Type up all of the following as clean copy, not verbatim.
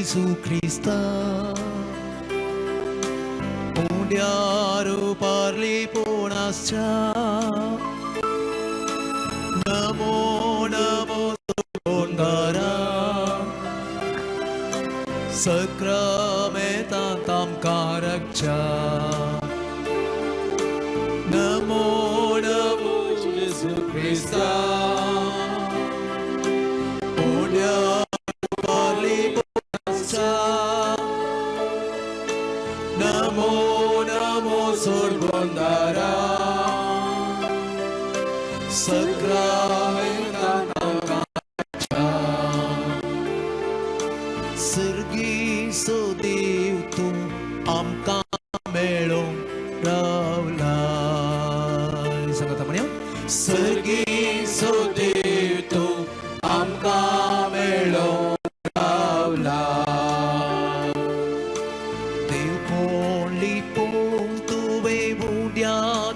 Gesù Cristo. Undiaru parli punascha. Namo Namo Sundara. Sakramentam karakcha. Namo Namo Gesù Cristo. Namo Namo Surgondara Sakramentam kacha Sirgi Sudev tu amka melom ravla Sangat apa ni? Sirgi Sudev tu amka melom ravla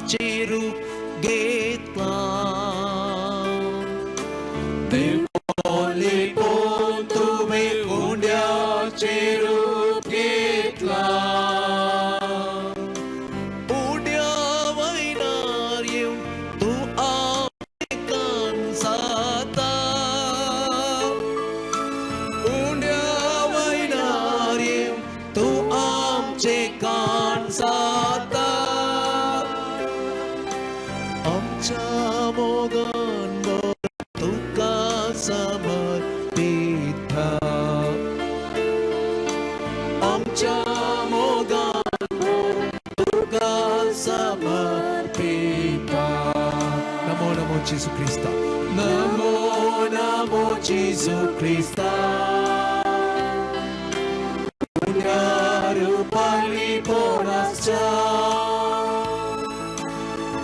Ceru getla Devoli pontu me undia ceru getla Undia vainarium tu amekan sata Undia vainarium tu amcekan sata Mogan bertukar samarpita Amca mogan bertukar samarpita Namo Namo Yesus Krista Namo Namo Yesus Krista Unyaru pali ponascha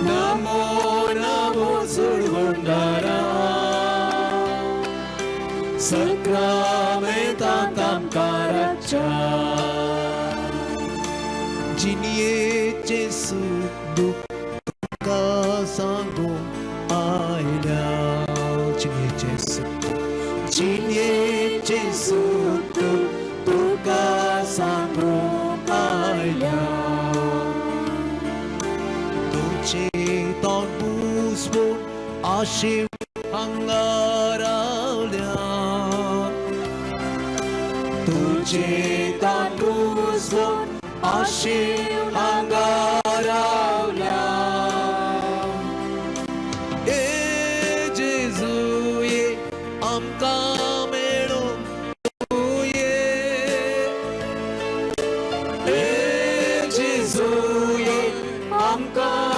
Namo Namo Surgondara Sakramentam karakcha Jiniye Jesu duka sanggung aila Jiniye Jesu duka sanggung aila Ton busbun aşık hangaralya Tuğçe ton busbun aşık hangaralya Jesuye amka melom tuye Jesuye amka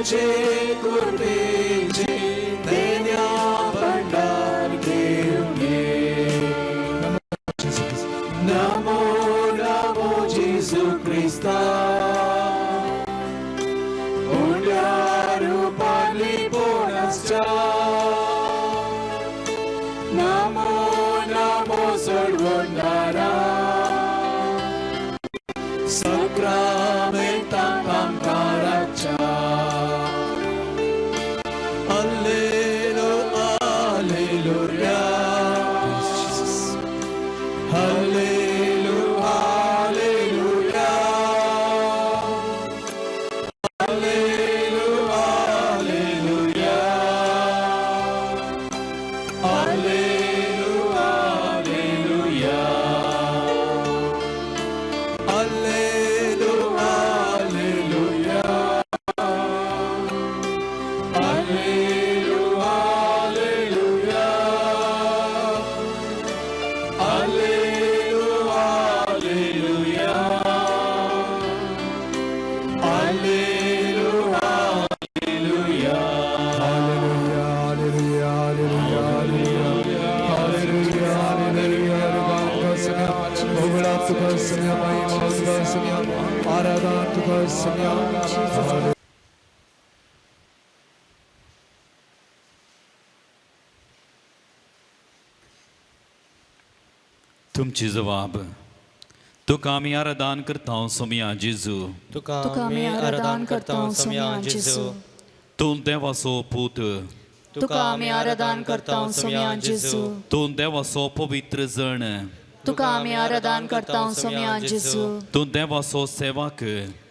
तुझे कुर्बेचे देन्या भंडार घेऊने नमो नमो येशू ख्रिस्ता उंड्यारू Pali पोनस्चा Namo Namo सर्वंडारा Sakramentam karakcha Alleluia Alleluia Alleluia Alleluia Alleluia Alleluia Alleluia तुम जवाब तुका आमी आराधन करता सोम्या जेजू. तुका आमी आराधन करता सोम्या जेजू. तूं देवाचो पूत. तुका आमी आराधन करता सोम्या जेजू. तूं देवाचो पवित्र जण. तुका आमी आराधन करता सोम्या जेजू. तूं देवाचो सेवक.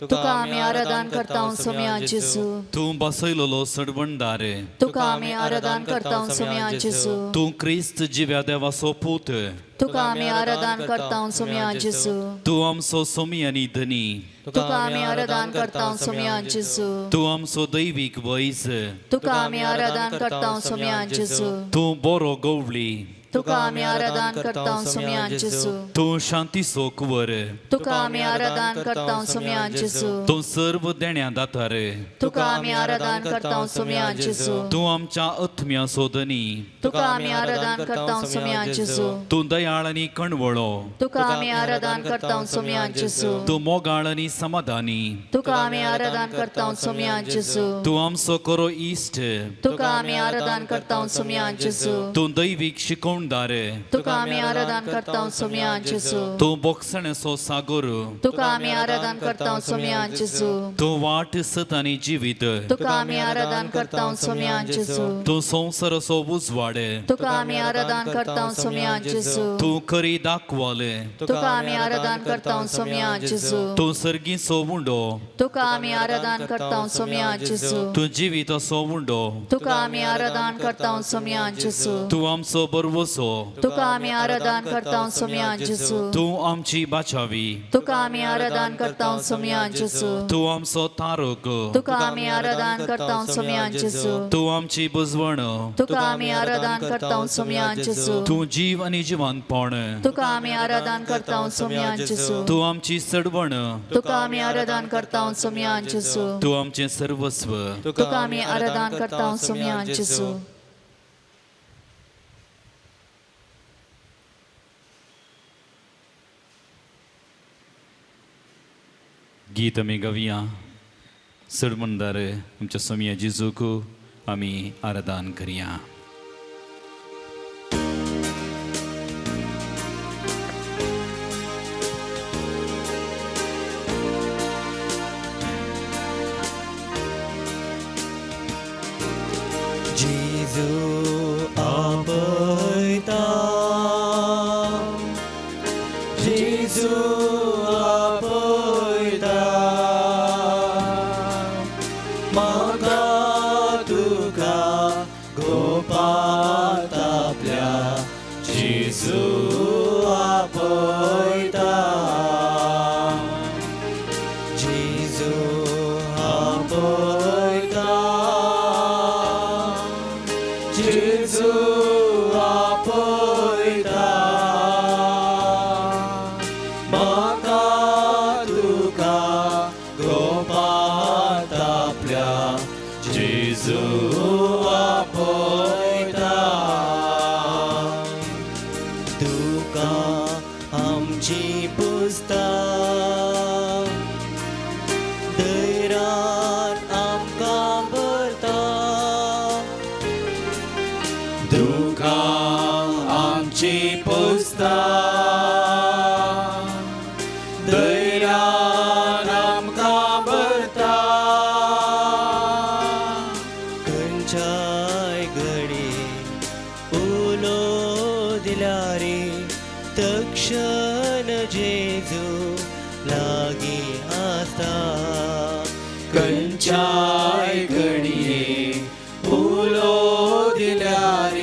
तुका आमी आराधन करता सोम्या जेजू. तूं बसयलोलो सडवणदार. तुका आमी आराधन करता सोम्या जेजू. तूं क्रिस्त जिव्या देवाचो पूत. तुका आमी आराधन करता सोम्या जेजू. तूं आमचो सोमियानी धनी. तुका आमी आराधन करता सोम्या जेजू. तूं आमचो दैवीक वैज. तुका आमी आराधन करता सोम्या जेजू. तूं बरो गवळी. तुका आमी आराधन करता सोम्या जेजू. तूं शांतीचो कुंवर. तुका आमी आराधन करता सोम्या जेजू. तूं सर्व देण्या दातार. तुका आमी आराधन करता सोम्या जेजू. तूं आमच्या आत्म्याचो धनी. तुका आमी आराधन करता सोम्या जेजू. तूं दयाळ आनी कणवळो. तुका आमी आराधन करता सोम्या जेजू. तूं मोगाळ आनी समाधानी. तुका आमी आराधन करता सोम्या जेजू. तूं आमचो करो इश्ट. तुका आमी आराधन करता सोम्या जेजू. तूं दैवीक शिकोवणदार. तुका आमी आराधन करता सोम्या जेजू. तूं बोगसण्याचो सागर. तुका आमी आराधन करता सोम्या जेजू. तूं वाट सत आनी जिवीत. तुका आमी आराधन करता सोम्या जेजू. तूं संवसाराचो उजवाड. तुका आमी आराधन करता सोम्या जेजू. तूं खरी दाखवाल. तुका आमी आराधन करता सोम्या जेजू. तूं सर्गीचो उंडो. तुका आमी आराधन करता सोम्या जेजू. तूं जिविताचो उंडो. तुका आमी आराधन करता सोम्या जेजू. तूं आमचो बरवसो. तुका आमी आराधन करता सोम्या जेजू. तूं आमची बाचावी. तुका आमी आराधन करता सोम्या जेजू. तूं आमचो तारक. तुका आमी आराधन करता सोम्या जेजू. तूं आमची बुजवण. तुका आमी आराधन करता सोम्या जेजू. तूं जीव आनी जिवंतपण. तुका आमी आराधन करता सोम्या जेजू. तूं आमची सडवण. तुका आमी आराधन करता सोम्या जेजू. तूं आमचें सर्वस्व. तुका आमी आराधन करता सोम्या जेजू. गीत आमी गावया. सडवणदार आमच्या सोम्या जेजूक आमी आराधन करया. जेजू आपयता. जेजू आपयता. म्हाका तुका गोपात आपल्या. जेजू आपयता. जेजू आपयता. जेजू आपयता. म्हाका तुका गोपात आपल्या. जेजू आपयता. तुका आमची पुस्ता. दैरान आमकां भरता. तुका आमची पुस्ता. दैरान आमकां भरता. खंयच्याय घडी उलो दिल्यार तक्षण जेजू लागीं आसता. खंयच्याय घडये उलो दिल्यार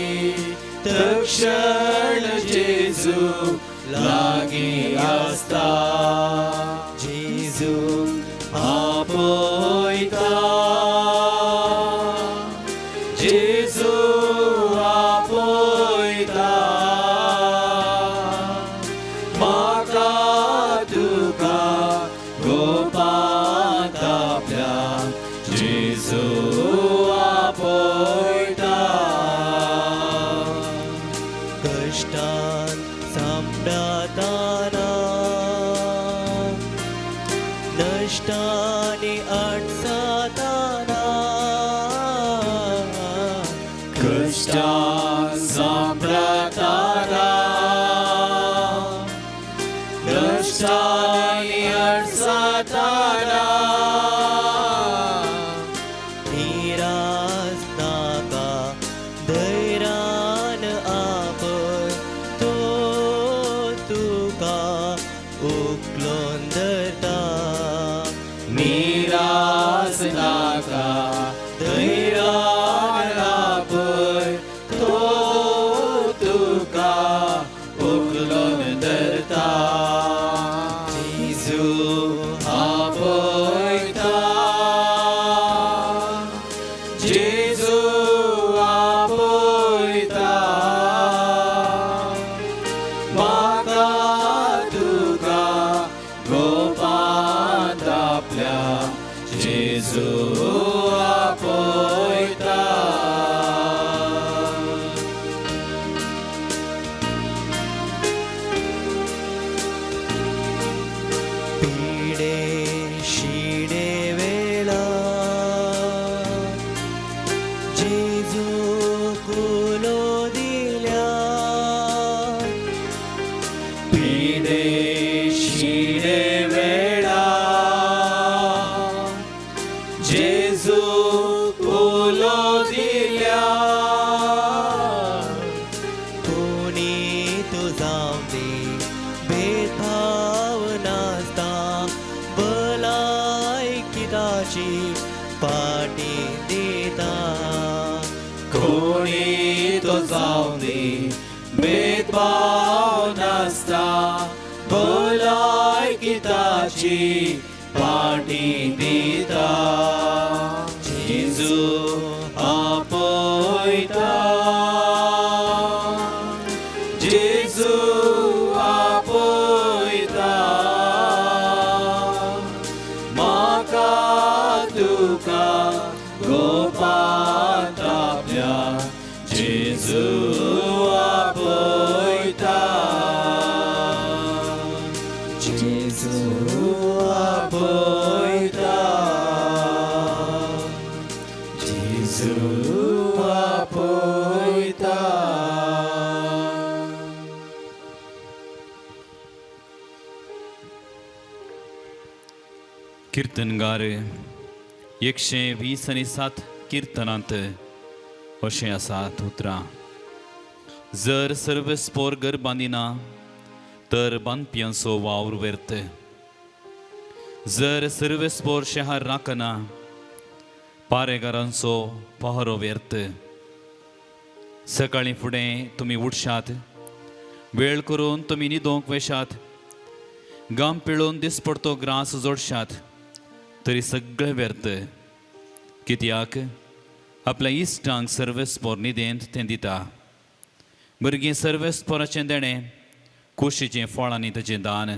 तक्षण जेजू लागीं आसता. जेजू आपयता. जेजू आपयता. म्हाका तुका गोपात आपल्या. जेजू आपयता. कश्टान सांबाळताना. नश्टानी अडसताना. कश्टान सांबाळताना. नश्टानी जाऊ दे भेदभाव नासता भलायकिताची पाटी देता कोणी तो जाऊ दे भेदभाव नासता भलायकिताची पाटी देता जेजू आपयता जेजू आपयता म्हाका तुका गोपात आपल्या जेजू आपयता जेजू आपयता जेजू आपयता कीर्तनगार 127 किर्तनांत अशें आसात उतरां जर सर्वस्पोर घर बांदिना तर बांदप्यांचो वावर व्यर्थ जर सर्वस्पोर शेहार राखना पारेगारांचो पहरो व्यर्थ सकाळीं फुडें तुमी उठशात वेळ करून तुमी न्हिदोंक वेशात गाम पिळोवन दिसपडतो ग्रास जोडशात तरी सगळें व्यर्थ कित्याक आपल्या इश्टांक सर्वेस्पोर न्हिदेंत तें दिता भुरगीं सर्वेस्पोराचें देणें कुशीचें फळ आनी ताचें दान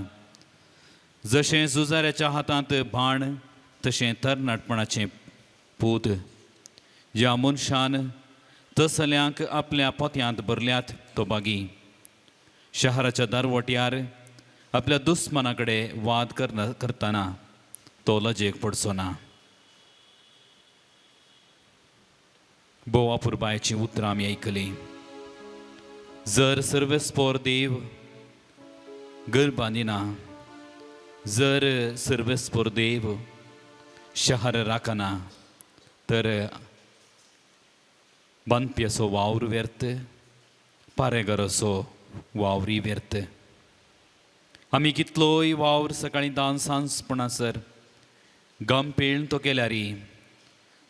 जशें झुजाऱ्याच्या हातांत भाण तशें तरणाटपणाचें पूत ज्या मनशान तसल्यांक आपल्या पोत्यांत भरल्यात तो बागी शहराच्या दारवट्यार आपल्या दुस्मना कडेन वाद करतना तो लजेक पडचो ना बोवा पुरबायची उतरां आमी आयकलीं जर सर्वेस्पोर देव घर बांदिना जर सर्वेस्पोर देव शहर राखना तर बांदप्याचो वावर व्यर्थ पारेगाराचो वावरी व्यर्थ आमी कितलोय वावर सकाळीं दान सांजपणासर गम पेळून तो केल्यारी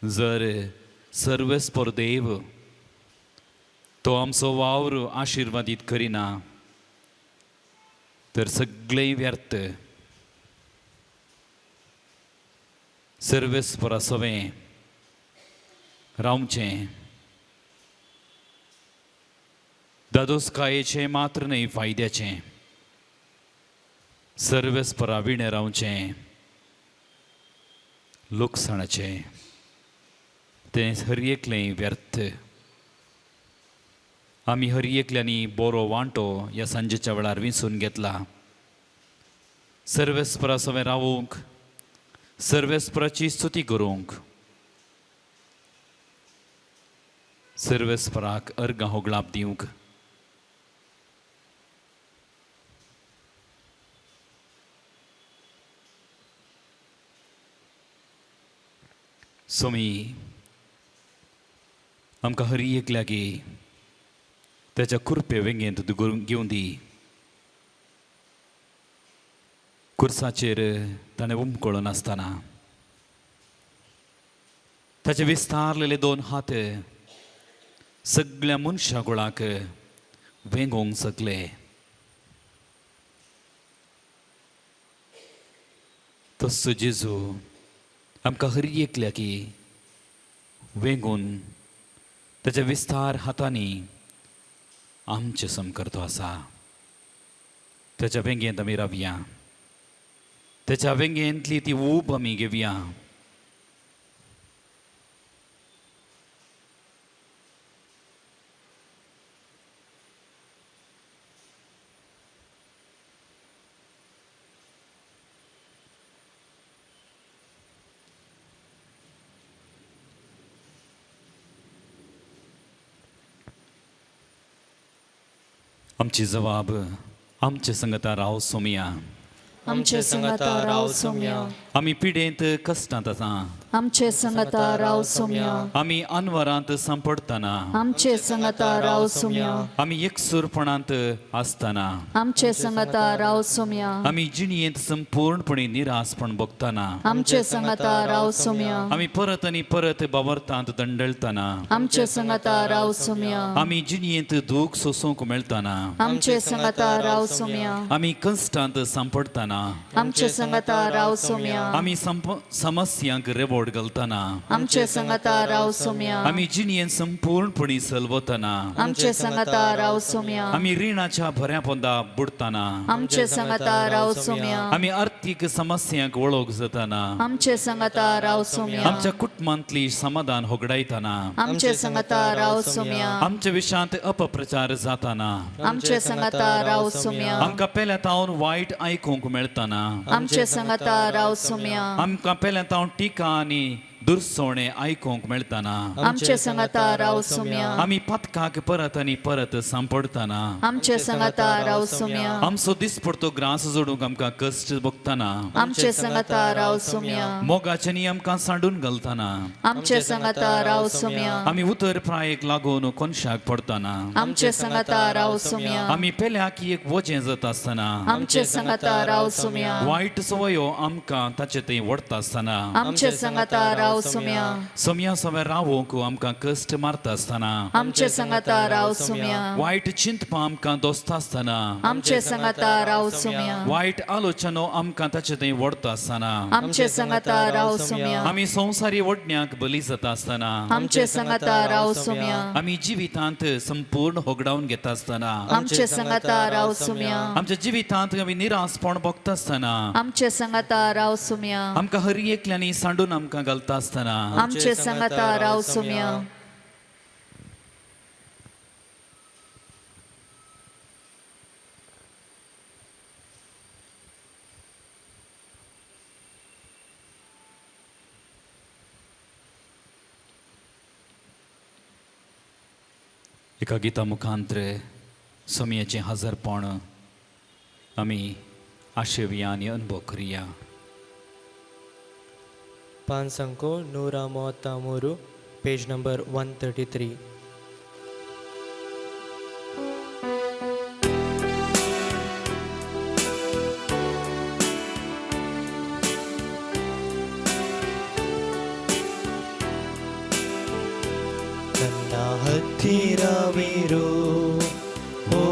जर सर्वेस्पोर देव तो आमचो वावर आशिर्वादीत करिना तर सगळें व्यर्थ सर्वेस्पोरा सवें रावचें दादोसकायेचें मात्र न्हय फायद्याचें सर्वेस्पोरा विणें रावचें लुकसाणाचें तें हर एकलें व्यर्थ आमी हर एकल्यांनी बरो वांटो ह्या सांजेच्या वेळार विंचून घेतला सर्वेस्परा सवें रावूंक सर्वेस्पराची स्तुती करूंक सर्वेस्पराक अर्गां होगळाप दिवंक स्वामी आमकां हर एकल्यागी त्याच्या कुरपे वेंगेंत घेवन दी कुर्साचेर ताणें उमकळून आसतना ताचे विस्तारलेले 2 हात सगळ्या मनशा कुळाक वेंगोंक सकले तसो जेजू आमकां हर एकल्याकी वेंगून ताच्या विस्तार हातांनी आमचे समकर्तो आसा त्याच्या वेंगेंत आमी रावया त्याच्या वेंगेंतली ती ऊब आमी घेवया आमची जबाब आमचे संगता राव सोमिया आमचे संगता राव सौम्या आमी पिडेंत कश्टांत आसा, आमचे संगता राव सोम्या. आमी अनवरांत सांपडतना, आमचे संगता राव सोम्या. आमी एकसूरपणांत आसतना, आमचे संगता राव सोम्या. आमी जिणयेंत संपूर्णपणे निरासपण भोगतना, आमचे संगता राव सोम्या. आमी परत आनी परत बावरतांत दंडळतना, आमचे संगता राव सोम्या. आमी जिणयेंत दूख सोसूंक मेळतना, आमचे संगता राव सोम्या. आमी कश्टांत सांपडतना, आमचे संगता राव सोम्या. आमी समस्यांक रेबोड घालतना, आमचे संगता राव सोम्या. आमी जिणयेंत संपूर्णपणे सलवतना, आमचे संगता राव सोम्या. आमी रिणाच्या भऱ्या पोंदा बुडतना, आमचे संगता राव सोम्या. आमी आर्थीक समस्यांक वळख जातना, आमचे संगता राव सोम्या. आमच्या कुटुंबांतली समाधान होगडायतना, आमचे संगता राव सोम्या. आमच्या विशयांत अपप्रचार जाताना, आमचे संगता राव सोम्या. आमकां पेल्या तावन वायट आयकूंक मेळतना, आमचे संगता राव सोम्या. आमकां पेल्या तावन टिका आनी दुर्सवणे आयकूंक मेळतना, आमचे संगता राव सोम्या. आमी पथकाक परत आनी परत सांपडतना, आमचे संगता राव सोम्या. आमचो दिसपडतो ग्रास जोडूंक आमकां कश्ट भोगतना, आमचे संगता राव सोम्या. मोगाच्यांनी आमकां सांडून घालतना, आमचे संगता राव सोम्या. आमी उतर प्रायेक लागून कोनशाक पडतना, आमचे संगता राव सोम्या. आमी पेल्याक एक वजें जाता आसतना, आमचे संगता राव सोम्या. वायट सवयो आमकां ताचे थंय वडता आसतना, आमचे संगता राव सोम्या. सोम्या सोम्या रावोंक आमकां कश्ट मारता आसतना, आमचे संगता राव सोम्या. वायट चिंतपां आमकां दोसता आसतना, आमचे संगता राव सोम्या. वायट आलोचनो आमकां ताचे थंय वडता आसतना, आमचे संगता राव सोम्या. आमी संवसारी वडण्याक बली जाता आसतना, आमचे संगता राव सोम्या. आमी जिवितांत संपूर्ण होगडावन घेता आसतना, आमचे संगता राव सोम्या. आमच्या जिवितांत आमी निरासपण भोगता आसतना, आमचे संगता राव सोम्या. आमकां हर एकल्यांनी सांडून आमकां घालता आसतना, आमचे संगता राव सोम्या. एका गिता मुखांतर सोम्याचें हजरपण आमी आशेविया आनी अनुभव करुया. पांचंको 133 पेज नंबर 133. ನನ್ನ ಹತ್ತಿರವಿರು ಓ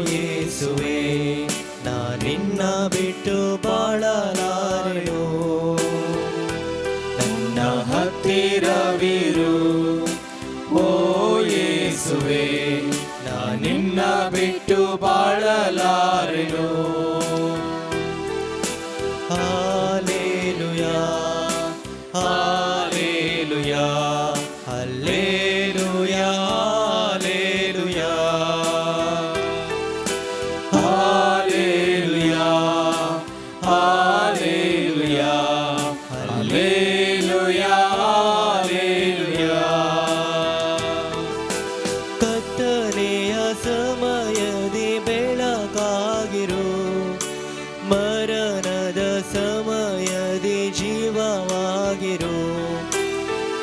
ಯೇಸುವೆ, ನಾ ನಿನ್ನ ಬಿಟ್ಟು ಬಾಳಲಾರೆನು. ನನ್ನ ಹತ್ತಿರವಿರು ಓ ಯೇಸುವೆ, ನಾ ನಿನ್ನ ಬಿಟ್ಟು ಬಾಳಲಾರೆನು. Hallelujah hallelujah hallelujah hallelujah hallelujah hallelujah hallelujah. ಕತ್ತಲೆಯ ಸಮಯದಿ ಬೆಳಕಾಗಿರು, ಮರಣದ ಸಮಯದಿ ಜೀವವಾಗಿರು.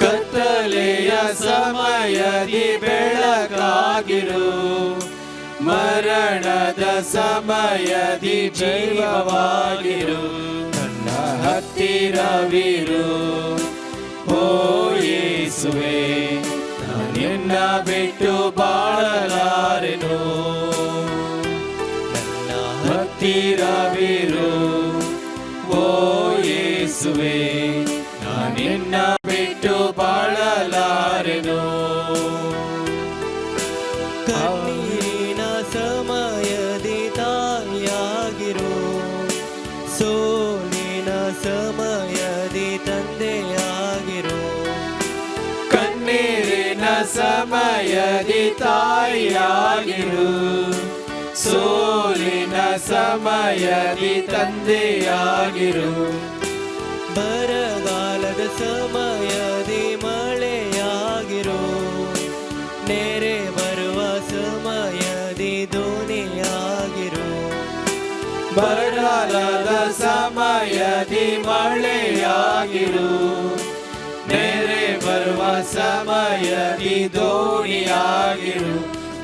ಕತ್ತಲೆಯ ಸಮಯದಿ ಬೆಳಕಾಗಿರು, ಮರಣದ ಸಮಯದಿ ಜೀವವಾಗಿರು. ನನ್ನ ಹತ್ತಿರವಿರು ಓ ಯೇಸುವೆ, ನಾ ನಿನ್ನ ಬಿಟ್ಟು ಬಾಳಲಾರೆನು. ನನ್ನ ಹತ್ತಿರವಿರು ಓ ಯೇಸುವೆ, ನಾ ನಿನ್ನ ಬಿಟ್ಟು ಬಾಳಲಾರೆನು. ಕಣ್ಣೀರಿನ ಸಮಯದಿ ತಾಯಿಯಾಗಿರು, ಸೋಲಿನ ಸಮಯದಿ ತಂದೆಯಾಗಿರು. ಕಣ್ಣೀರಿನ ಸಮಯದಿ ತಾಯಿಯಾಗಿರು, ಸೋಲಿನ ಸಮಯದಿ ತಂದೆಯಾಗಿರು. ಬರಗಾಲದ ಸಮಯದಿ ಮಳೆಯಾಗಿರು, ನೆರೆ ಬರುವ ಸಮಯದಿ ದೋಣಿಯಾಗಿರು. ಬರಗಾಲದ ಸಮಯದಿ ಮಳೆಯಾಗಿರು, ನೆರೆ ಬರುವ ಸಮಯದಿ ದೋಣಿಯಾಗಿರು,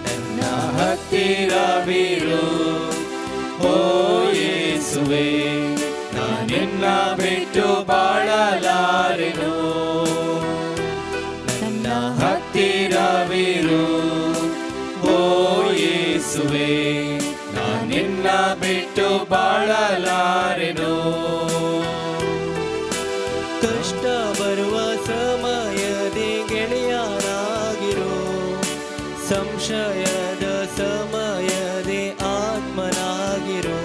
ನನ್ನ ಹತ್ತಿರವಿರು. ಓ ಯೇಸುವೆ, ನಾನಿನ್ನ ಬಿಟ್ಟು ಬಾಳಲಾರೆನು, ನನ್ನ ಹತ್ತಿರವಿರು. ಓ ಯೇಸುವೆ, ನಾನಿನ್ನ ಬಿಟ್ಟು ಬಾಳಲಾರೆನು. ಕಷ್ಟ ಬರುವ ಸಮಯದಿ ಗೆಳೆಯನಾಗಿರು, ಸಂಶಯದ ಸಮಯದಿ ಆತ್ಮನಾಗಿರು.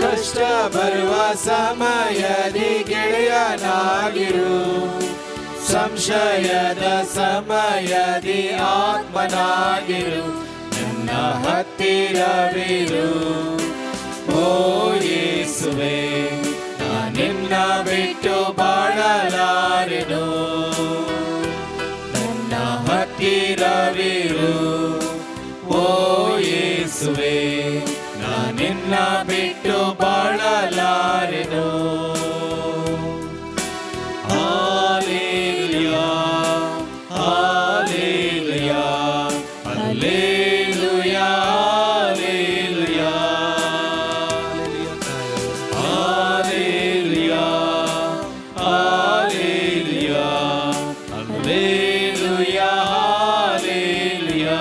ಕಷ್ಟ ಬರುವ ಸಮಯದಿ ಗೆಳೆಯನಾಗಿರು, ಸಂಶಯದ ಸಮಯದಿ ಆತ್ಮನಾಗಿರು, ನನ್ನ ಹತ್ತಿರವಿರು. ಓ ಯೇಸುವೆ, ನಾನಿನ್ನ ಬಿಟ್ಟು ಬಾಳಲಾರೆನು, ನನ್ನ ಹತ್ತಿರವಿರು. ಓ ಯೇಸುವೆ, ನಾನಿನ್ನ ಬಿಟ್ಟು ಬಾಳಲಾರೆನು. Hallelujah, hallelujah, hallelujah, hallelujah, hallelujah, hallelujah, hallelujah, hallelujah, hallelujah,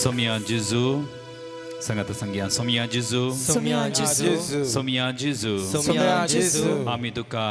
Somia Jésus, Sangata Sangya, Somia Jésus, Somia Jésus, Somia Jésus, Somia Jésus, आमी तुका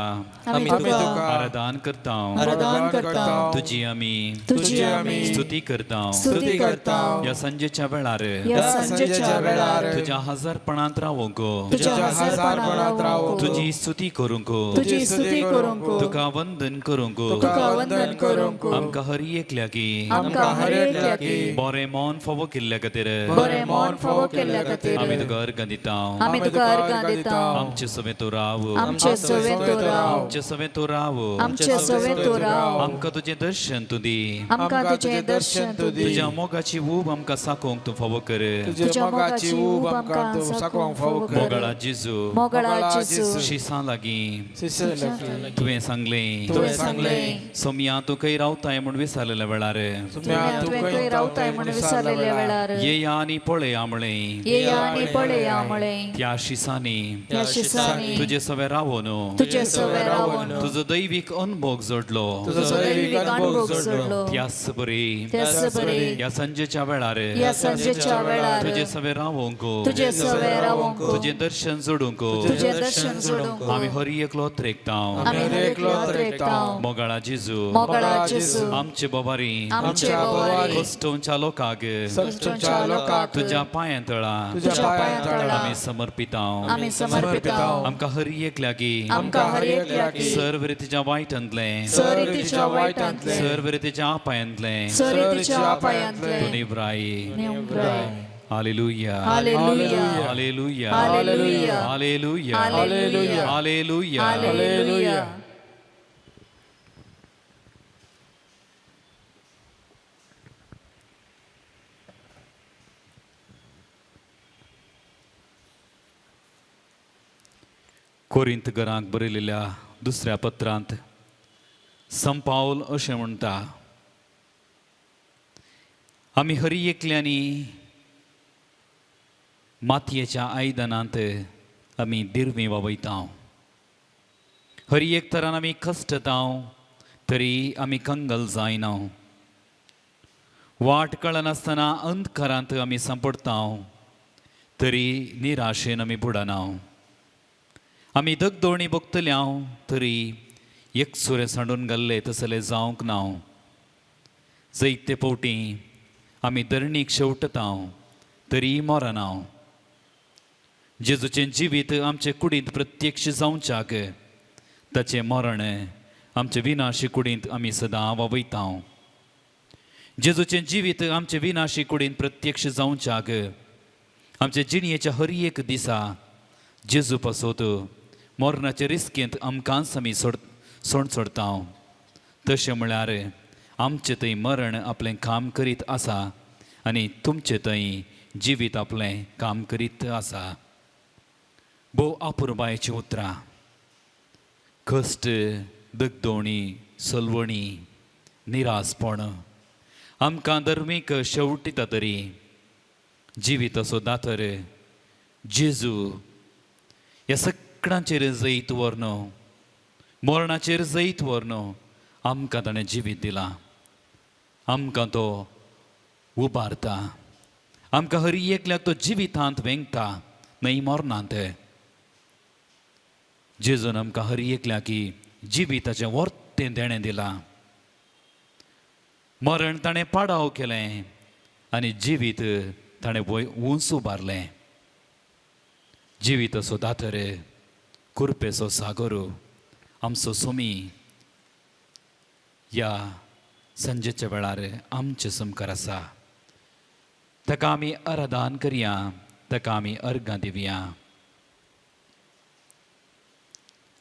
आम्ही तुका आराधन करता हूँ, आराधन करता हूँ, तुझी आम्ही तुझी आम्ही स्तुती करता हूँ. स्तुती करता हूँ. या संजेच्या वेळार या संजेच्या वेळार तुझ्या हजारपणांत रावूंको, तुझ्या हजारपणांत रावूंको, तुझी स्तुती करूंको, तुझी स्तुती करूंको, तुका वंदन करूंको, तुका वंदन करूंको. आमकां हरी एकल्या की आमकां हर एकल्या की बरें मन फावो केल्ल्या खातीर बरें मन फावो केल्ल्या खातीर आमी तुका अर्घ दिता. आमी तुका अर्घ दिता. आमचे सवे तूं राव, आमचे सवेत तूं राव, आमचे सवे तूं राव, आमचे सवेत तूं राव. आमकां तुजें दर्शन तूं दी, आमकां तुजें दर्शन तूं दी. तुज्या मोगाची ऊब आमकां साकोंक तूं फावो कर. तुज्या मोगाची ऊब आमकां साकोंक फावो कर. मोगळा जेजू, मोगळा जेजू, शिसां लागीं तुवें तुवें सांगलें सोम्या तूं खंय रावताय म्हूण विचारलेल्या वेळार तुवें खंय रावताय म्हूण विचारलेल्या वेळार येया आनी पळया म्हळें. येया आनी पळया म्हळें. त्या शिसांनी त्या शिसांनी तुजे सवे रावून तुजे सवे रावून तुजो दैवीक अनुभव जोडलो. तुजो दैवीक अनुभव जोडलो. त्याच बरी त्याच बरी या संजेच्या वेळार या संजेच्या वेळार तुजे सवे रावूंक तुजे सवे रावूंक तुजें दर्शन जोडूंक तुजें दर्शन जोडूंक आमी हरी एकलो त्रेकता. आमी हर एकलो त्रेकता. मोगळा जेजू, मोगळा जेजू, आमचे बोवारी आमचे बोवारी कश्टोवच्या लोकांक कश्टोवच्या लोकांक तुज्या पांयां तळा तुज्या पांयां तळा आमी समर्पिता. आमी समर्पिता. आमकां हरी एकल्या की आमकां हर एकल्या की सर्व रितीच्या वायटांतले सर रितीच्या वायटांतले सर्व रितीच्या आपायांतले सर रितीच्या आपायांतले तूं निवराई. निवराय. Hallelujah, hallelujah, hallelujah, hallelujah, hallelujah, hallelujah, hallelujah. Hallelujah. कोरिंतकरांक बरयलेल्या दुसऱ्या पत्रांत संत पावल अशें म्हणटा, आमी हरी एकल्यांनी मातयेच्या आयदनांत आमी दिरवी वावयता, हरी एक तरान आमी कश्टता तरी आमी कंगल जायना, वाट कळनासतना अंधकारांत आमी सांपडता तरी निराशेन आमी बुडना, आमी दगदोणी भोगतल्या तरी एकसुरे सांडून घाल्ले तसले जावंक ना, जायते फावटी आमी धरणीक शेवटता तरी मरना, जेजूचें जिवीत आमचे कुडींत प्रत्यक्ष जावच्याक ताचें मरण आमचे विनाशी कुडींत आमी सदां वावयता, जेजूचें जिवीत आमचे विनाशी कुडींत प्रत्यक्ष जावच्याक आमचे जिणयेच्या हर एक दिसा जेजू पासत मरणाचे रिस्केंत आमकांच आमी सोडता, तशें म्हळ्यार आमचें थंय मरण आपलें काम करीत आसा आनी तुमचें थंय जिवीत आपलें काम करीत आसा. भोव अपुरबायेचीं उतरां, कश्ट, दगदोणी, सलवणी, निरासपण आमकां धर्मीक शेवटिता तरी जिवीत असो दातर जेजू ह्या सगळ्यांचेर जैत व्हरन, मरणाचेर जैत व्हरन आमकां ताणें जिवीत दिलां, आमकां तो उबारता, आमकां हर एकल्याक तो जिवितांत वेंगता न्हय मरणांत. जेजून आमकां हर एकल्याक जिविताचें वर्तें देणें दिलां, मरण ताणें पाडाव केलें आनी जिवीत ताणें उंच उबारलें. जिवीत असो दातर, कुरपेचो सागर आमचो सोमी ह्या संजेच्या वेळार आमचे समकार आसा, ताका आमी आराधन करया, ताका आमी अर्गां दिवया.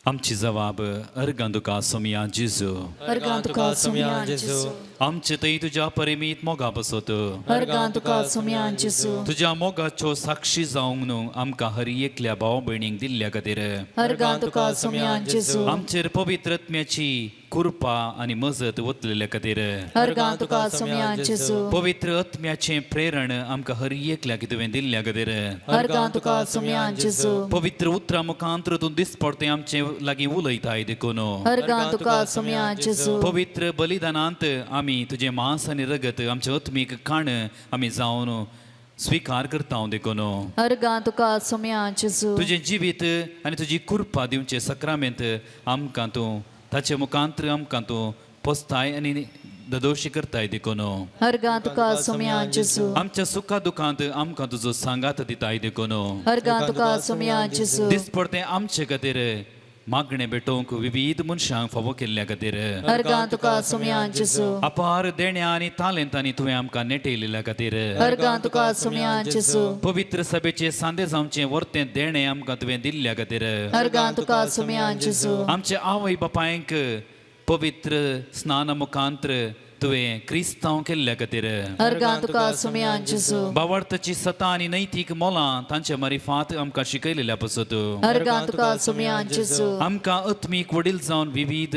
आमची जबाब अर्गां तुका सोमिया जेजू, अर्गां तुका सोमिया जेजू, आमचे थंय तुज्या परिमीत मोगा बसत, अर्गां तुका सोमिया जेजू, तुज्या मोगाच्यो साक्षी जावंक न्हू आमकां हर एकल्या भाव भयणीक दिल्ल्या खातीर, अर्गां तुका सोमिया जेजू, आमचेर पवित्र आत्म्याची कृपा आनी मजत वतलेल्या खातीर, अर्गां तुका सोमिया जेजू, पवित्र आत्म्याचें प्रेरण आमकां हर एकल्याक तुवें दिल्ल्या खातीर, अर्गां तुका सोमिया जेजू, पवित्र उतरां मुखांतर तूं दिसपडतें आमचे लागीं उलयताय देखून, अर्गां तुका सोमिया जेजू, पवित्र बलिदानांत आमी तुजें मांस आनी रगत आमचे आत्मीक खाण आमी जावन स्विकार करता देखून, अर्गां तुका सोमिया जेजू, तुजें जिवीत आनी तुजी कृपा दिवचें सक्रामेंत आमकां तूं ताचे मुखांतर आमकां तूं पोसताय आनी ददोशी करताय देखून, अर्गां तुका सोमिया जेजू, आमच्या सुखा दुखांत आमकां तुजो सांगात दिताय देखून, अर्गां तुका सोमिया जेजू, दिसपडतें आमचे खातीर मागणें भेटोवंक विविध मनशांक फावो केल्ल्या खातीर, अर्गां तुका सोमिया जेजू, अपार देण्या आनी तालेंतांनी तुवें आमकां नेटयलेल्या खातीर, अर्गां तुका सोमिया जेजू, पवित्र सभेचें सांदे जावचें वर्तें देणें आमकां तुवें दिल्ल्या खातीर, अर्गां तुका सोमिया जेजू, आमचे आवय बापायक पवित्र स्नाना मुखांतर तुवें क्रिस्तांव केल्ल्या खातीर, अर्गां तुका सोमिया जेजू, बावर्ताची सता आनी नैतीक मोलां तांचे मारिफात आमकां शिकयलेल्या पासत, अर्गां तुका सोमिया जेजू, आमकां आत्मीक वडील जावन विविध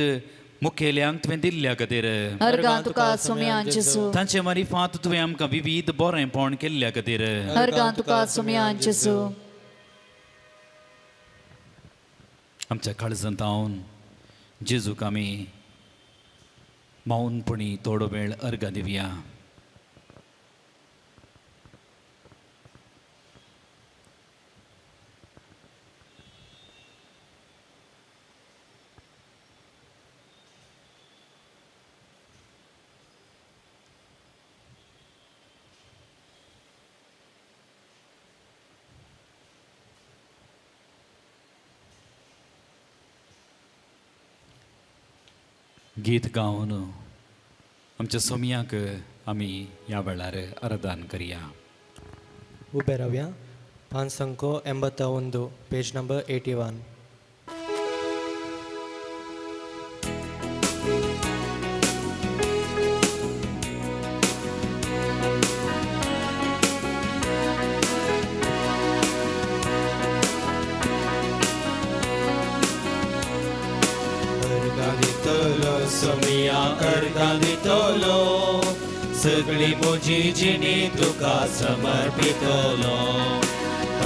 मुखेल्यांक तुवें दिल्ल्या खातीर, अर्गां तुका सोमिया जेजू, तांचे मारिफात तुवें आमकां विविध बरेंपण केल्ल्या खातीर, अर्गां तुका सोमिया जेजू, आमच्या काळजांतावन जेजूक आमी मौनपणी थोडो वेळ अर्गां दिवया. गीत गावन आमच्या सोमियाक आमी ह्या वेळार आराधन करया. उबे रावया. पान संको 81, पेज नंबर 81. अर्गां दितलो सगळी म्हजी जिणी तुका समर्पितलो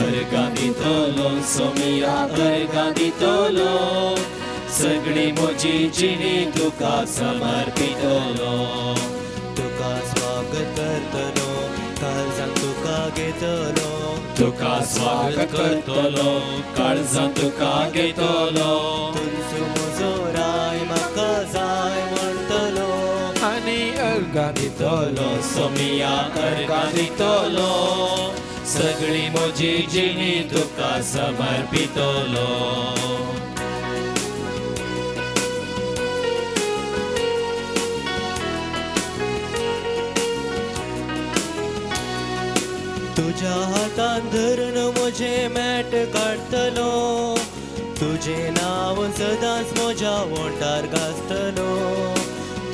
अर्गां दितलो सोमिया अर्गां दितलो सगळी म्हजी जिणी तुका समर्पितलो तुका स्वागत करतलो काळजान तुका घेतलो तुका स्वागत करतलो काळजां तुका घेतलो तुमचो म्हजो राय म्हाका जाय म्हणटलो आनी अर्गां दितलो सोमिया अर्गां दितलो सगळी म्हजी जिणी तुका समर्पितलो तुझ्या हातान धरून म्हजे मॅट काडतलो तुझे नांव सदांच म्हज्या वोंटार घासतलो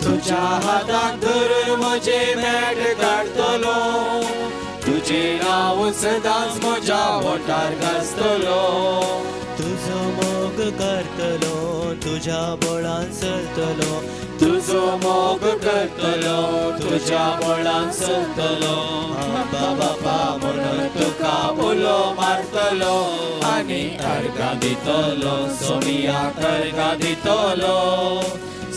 तुझ्या हातान धरून म्हजे मॅट काडतलो तुझे नांव सदांच म्हज्या वोंटार घासतलो तुजो मोग करतलो तुझ्या बळान चलतलो तुजो मोग करतलो तुझ्या बळान चलतलो बाबा बाबा म्हणून तुका उलो मारतलो आनी अर्गां दितलो सोमियाक अर्गां दितलो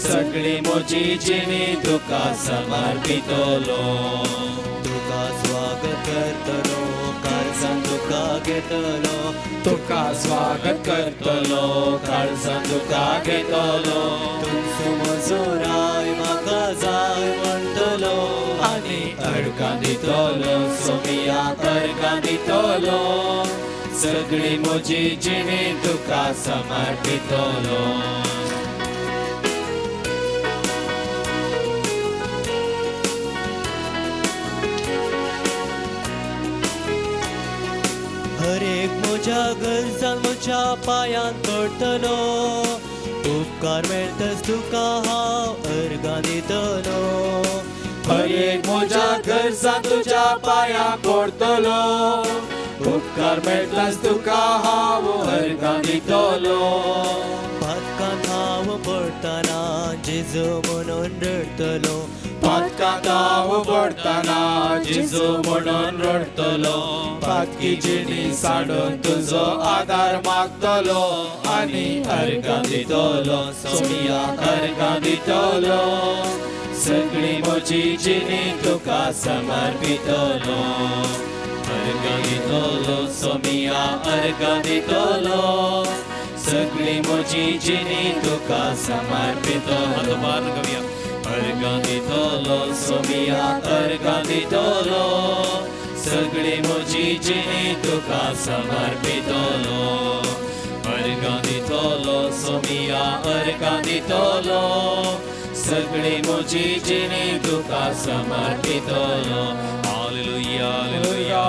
सगळी म्हजी जिणी तुका समर्पितलो तुका स्वागत करतलो काळजान तुका घेतलो तुका स्वागत करतलो काळजां तुका घेतलो तुमचो म्हजो राय म्हाका जाय म्हणटलो आनी अर्गां दितलो सोमियाक अर्गां दितलो सगळी म्हजी जिणी तुका समर्पितलो हर एक म्हज्या गरजान म्हज्या पांयान पडटलो उपकार मेळटच तुका हांव अर्गां दितलो हर एक म्हज्या गरजां तुज्या पांयाक पडटलो उपकार मेळटाच तुका हांव अर्गां दितलो पातकांत हांव पडटना जेजू म्हणून रडटलो पातकांत हांव पडटना जेजू म्हणून रडटलो पातकी जिणी साडून तुजो आदार मागतलो आनी अर्गां दितलो सोमियाक अर्गां दितलो सगळी म्हजी जिणी तुका समर्पितलो अर्गां दितलो सोमिया अर्गां दितलो सगळी म्हजी जिणी तुका समर्पितलो अर्गां दितलो सोमिया अर्गां दितलो सगळी म्हजी जिणी तुका समर्पितलो अर्गां दितलो सोमिया अर्गां दितलो सगळी म्हजी जिणी तुका समर्पितलो hallelujah hallelujah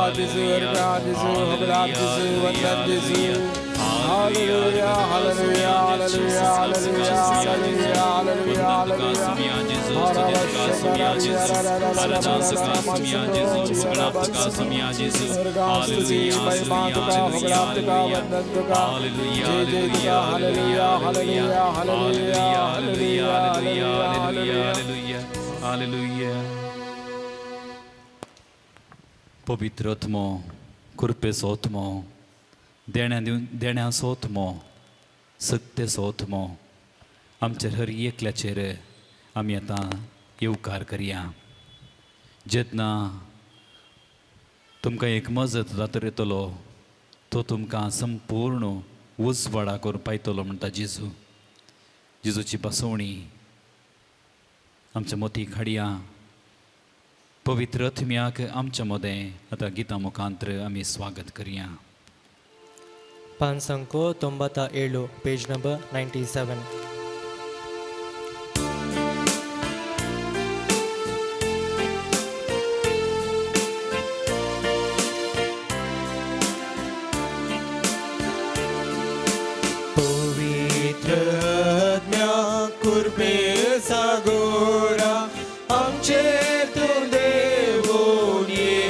Hallelujah, hallelujah, hallelujah, hallelujah, hallelujah, Hallelujah. पवित्र आत्मो कृपेचो आत्मो देण्याचो आत्मो सत्याचो आत्मो आमच्या हर एकल्याचेर आमी आतां येवकार करया जेन्ना तुमकां एक मजत जातर येतलो तो तुमकां संपूर्ण उजवाडा करून पायतलो म्हणटा जेजू जेजूची पासवणी आमच्या मोतीक हाडया पवित्र आत्म्याक आमच्या मदें आतां गितां मुखांतर आमी स्वागत करया Pansanko 97 page number 97 पवित्र आत्म्या कृपे सागोरा आमचेर तूं देवून ये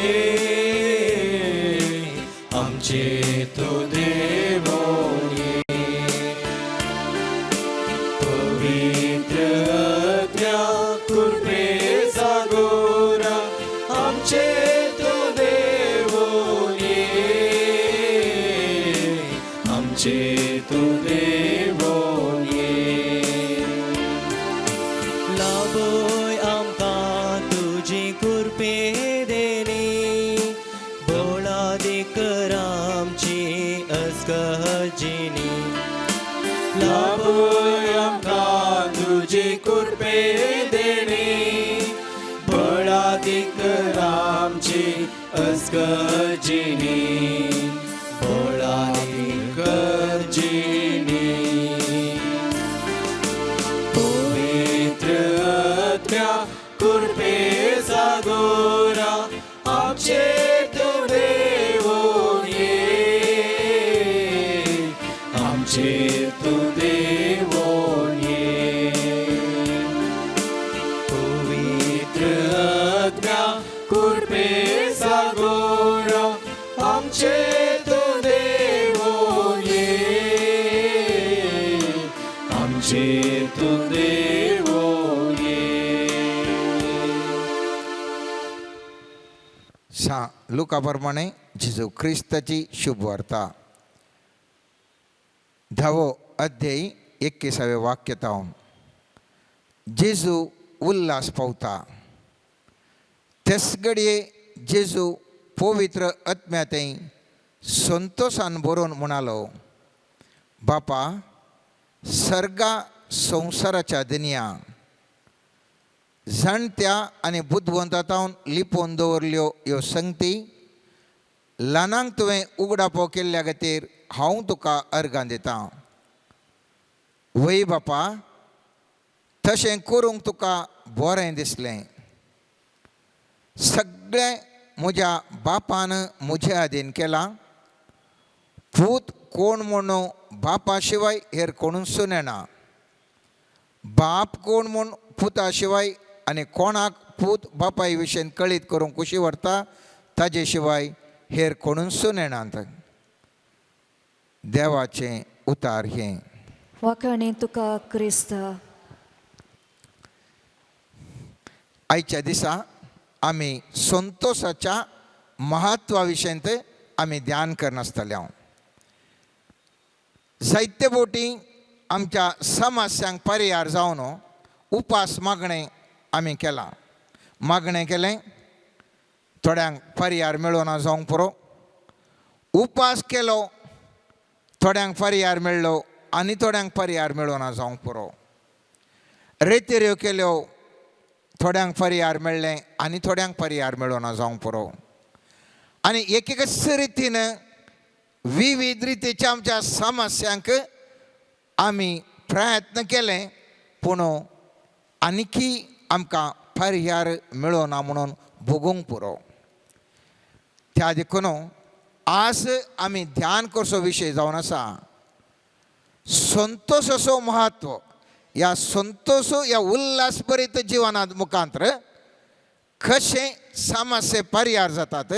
आमचेर तूं देवून ये कुर्पे देनी बोळा देकर आमची अस्कहजिनी लाभोय आमकां तुजी कुर्पे देणी बळादिक रामची अस्कजिनी बळादिक जिनी पवित्र आत्म्या कुर्पे सागोरा आमचेर तूं देवून ये आमचेर तूं देवून ये पवित्र आत्म्या कुर्पे सागोरा आमचेर तूं देवून ये आमचेर तूं देवून ये लुकाप्रमाणे जेजू ख्रिस्ताची शुभ वार्ता 10 अध्याय 21 वाक्यतावन जेजू उल्हास पावता तेच घडये जेजू पवित्र आत्म्यातय संतोषान भरून म्हणालो बापा सर्गा संवसाराच्या दुनिया जाणट्या आनी बुद्धवंतांतावन लिपोवन दवरल्यो ह्यो संगती ल्हानांक तुवें उगडापो केल्ल्या खातीर हांव तुका अर्गां दितां वय बापा तशें करूंक तुका बरें दिसलें सगळें म्हज्या बापान म्हजे आदीन केलां पूत कोण म्हणून बापा शिवाय हेर कोणूच सुनेना बाप कोण म्हूण पुता शिवाय आनी कोणाक पूत बापाय विशयेन कळीत करूंक कुशी व्हरता ताजे शिवाय हेर कोणूच सुनेनात देवाचें उतार हें वाखाणी तुका क्रिस्त आयच्या दिसा आमी संतोषाच्या महत्वा विशयेंत आमी ध्यान करनासतले हांव जायते फावटी आमच्या समस्यांक पर्याय जावन उपास मागणें आमी केलां मागणें केलें थोड्यांक पर्याय मेळोना जावंक पुरो उपास केलो थोड्यांक पर्याय मेळ्ळो आनी थोड्यांक पर्याय मेळोना जावंक पुरो रेतेऱ्यो केल्यो थोड्यांक पर्याय मेळ्ळें आनी थोड्यांक पर्याय मेळोना जावंक पुरो आनी एकेकच रितीन विविध रितीच्या आमच्या समस्यांक आमी प्रयत्न केले पूण आनीकी आमकां पर्याय मेळोना म्हणून भोगूंक पुरो त्या देखून आज आमी ध्यान करचो विशय जावन आसा संतोषाचो महत्व ह्या संतोष ह्या उल्हासभरीत जिवना मुखांतर कशें समस्ये पर्याय जातात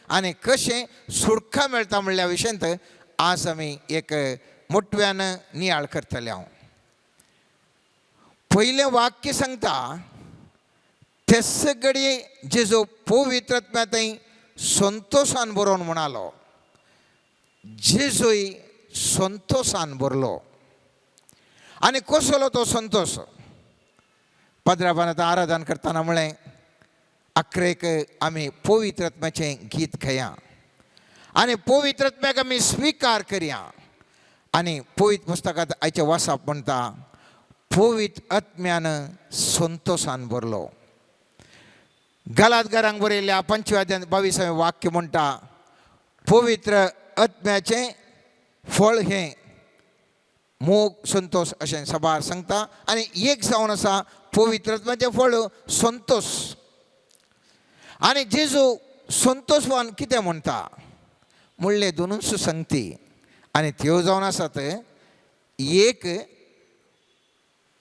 आनी कशें सुटका मेळटा म्हणल्या विशयंत आज आमी एक मोठव्यान नियाळ करतले हांव पयलें वाक्य सांगता तेच घडये जेजो पवित्र आत्म्यातय संतोषान बरोवन म्हणालो जेजूय संतोषान भरलो आनी कसलो तो संतोष पदराबान आराधन करतना म्हळें अकरेक आमी पवित्र आत्म्याचें गीत खया आनी पवित्र आत्म्याक आमी स्विकार करया आनी पवित्र पुस्तकांत आयचे वाचप म्हणटा पवित्र आत्म्यान संतोषान भरलो गलातकारांक बरयल्ल्या 5 अध्याय 22 वाक्य म्हणटा पवित्र आत्म्याचें फळ हें मोग संतोष अशें सभार सांगता आनी एक जावन आसा पवित्र आत्म्याचें फळ संतोष आनी जेजू संतोषवान कितें म्हणटा म्हणले दोनूच संगती आनी त्यो जावन आसात एक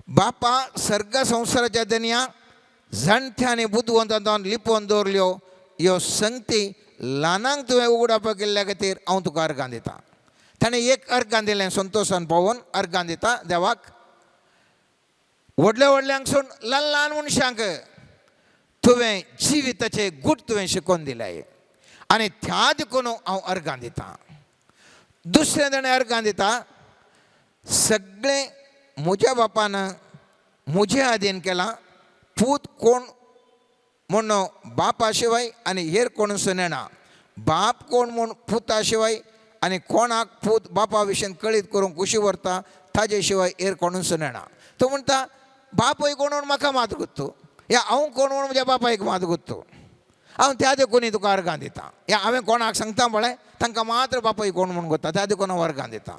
बापा सर्ग संवसाराच्या दुनिया जाणट्या आनी बुद्धवंतांतावन लिपोवन दवरल्यो ह्यो संगती ल्हानांक तुवें उगडापो केल्ल्या खातीर हांव तुका अर्गां दितां ताणें एक अर्गां दिलें संतोशान पावोवन अर्गां दिता देवाक व्हडल्या व्हडल्यांकसून ल्हान ल्हान मनशांक तुवें जिविताचे गूट तुवें शिकोवन दिल्याय आनी त्या देखून हांव अर्गां दितां दुसरें ताणें अर्गां दिता सगळें म्हज्या बापान म्हजे आदीन केलां पूत कोण म्हणून बापा शिवाय आणि हेर कोणूच नेना. बाप कोण म्हूण पुता शिवाय आणि कोणाक पूत बापा विशयन कळीत करूंक कुशी व्हरता ताजे शिवाय हेर कोणूच नेना. तो म्हणटा बापूय कोण म्हूण म्हाका मात गुत्तू, या हांव कोण म्हूण म्हज्या बापायक मात गुत्तू, हांव त्या देखून तुका अर्गां दिता. या हांवें कोणाक सांगता पळय तांकां मात्र बापूय कोण म्हूण गुत्ता, त्या देखून हांव अर्गां दिता.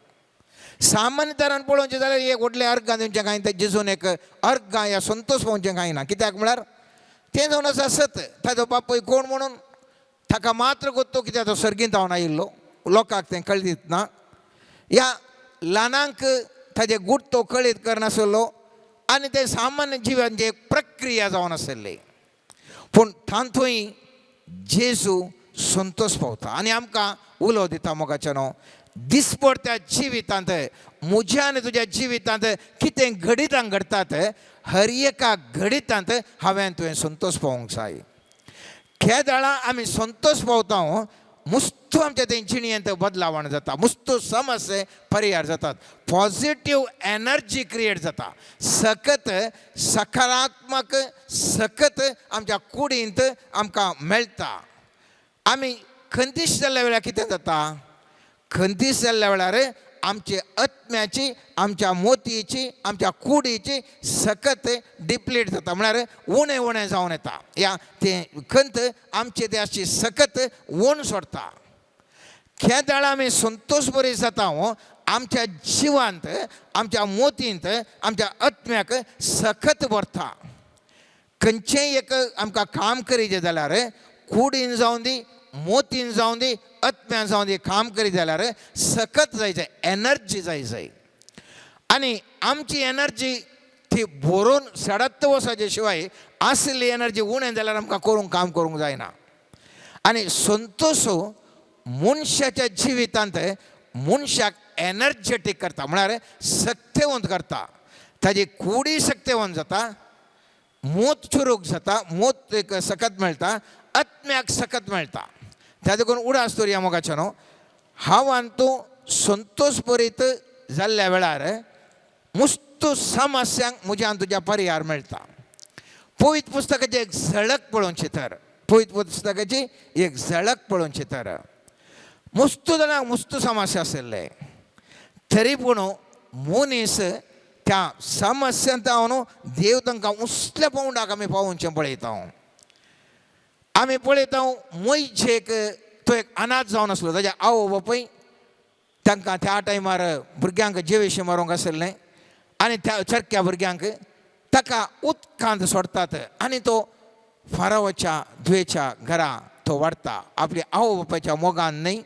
सामान्य तरान पळोवचें जाल्यार एक व्हडलें अर्गां दिवचें कांय ते जिजून एक अर्गां या संतोश पावचें कांय ना. कित्याक म्हळ्यार तें जावन आसा सत, ताजो बापूय कोण म्हणून ताका मात्र गुत्तो, कित्याक तो सर्गींत जावन आयिल्लो, लोकांक तें कळीत ना. ह्या ल्हानांक ताजे गूट तो कळीत करनासलो आनी ते सामान्य जिवांची एक प्रक्रिया जावन आसली. पूण तांतूय जेजू संतोश पावता आनी आमकां उलो दिता मोगाच्यानो. दिसपड त्या जिवितांत म्हज्या आनी तुज्या जिवितांत कितें घडितां घडटात, हर एका घडितांत हांवें तुवें संतोश पावोंक जाय. खेदाळा आमी संतोश पावता मुस्तू आमच्या ते जिणयेंत बदलावण जाता, मुस्तू समस्या परिहार जातात, पॉझिटिव्ह एनर्जी क्रिएट जाता, सकत सकारात्मक सकत आमच्या कुडींत आमकां मेळटा. आमी खंतीश जाल्ल्या वेळार कितें जाता, खंतीश जाल्ल्या वेळार आमचे आत्म्याची, आमच्या मोतयेची, आमच्या कुडीची सकत डिप्लीट जाता, म्हळ्यार उणें उणें जावन येता. या तें खंत आमचे ते अशी सकत वण सोडटा. खेदाळा आमी संतोश बरी जाता आमच्या जिवांत, आमच्या मोतींत, आमच्या आत्म्याक सकत भरता. खंयचेंय एक आमकां काम करीत जाल्यार कुडीन जावन दी, मोतीन जावन दी, आत्म्यान जावन दी, काम करीत जाल्यार सकत जाय जाय, एनर्जी जाय जाय. आनी आमची एनर्जी ती भरून सडत वचचे शिवाय आसली एनर्जी उणें जाल्यार आमकां करूंक काम करूंक जायना. आनी संतोश मनशाच्या जिवितांत मनशाक एनर्जेटीक करता, म्हळ्यार सक्तिवंत करता. ताजी कुडी सक्तिवंत जाता, मोत चुरूक जाता, मोत एक सकत मेळटा, आत्म्याक सकत मेळटा. त्या देखून उडास दवरया मोगाच्यानो. हांव आनी तूं संतोश बरीत जाल्ल्या वेळार मुस्तू समस्यांक म्हज्या आनी तुज्या परिहार मेळटा. पवित्र पुस्तकाची एक झळक पळोवची तर, पवित्र पुस्तकाची एक झळक पळोवची तर, मुस्तू जाणांक मुस्तू समस्या आशिल्ले तरी पूण मनीस त्या समस्यांत न्हू देव तांकां उसल्या पावंडाक आमी पावोवचें पळयता. आमी पळयता मोयशेक तो एक अनाथ जावन आसलो, ताज्या आवय बापूय तांकां त्या टायमार भुरग्यांक जेवेशी मारूंक आसलें आनी त्या चरक्या भुरग्यांक ताका उदकांत सोडतात आनी तो फारावाच्या धुवेच्या घरा तो वाडटा. आपल्या आवय बापायच्या मोगान न्ही,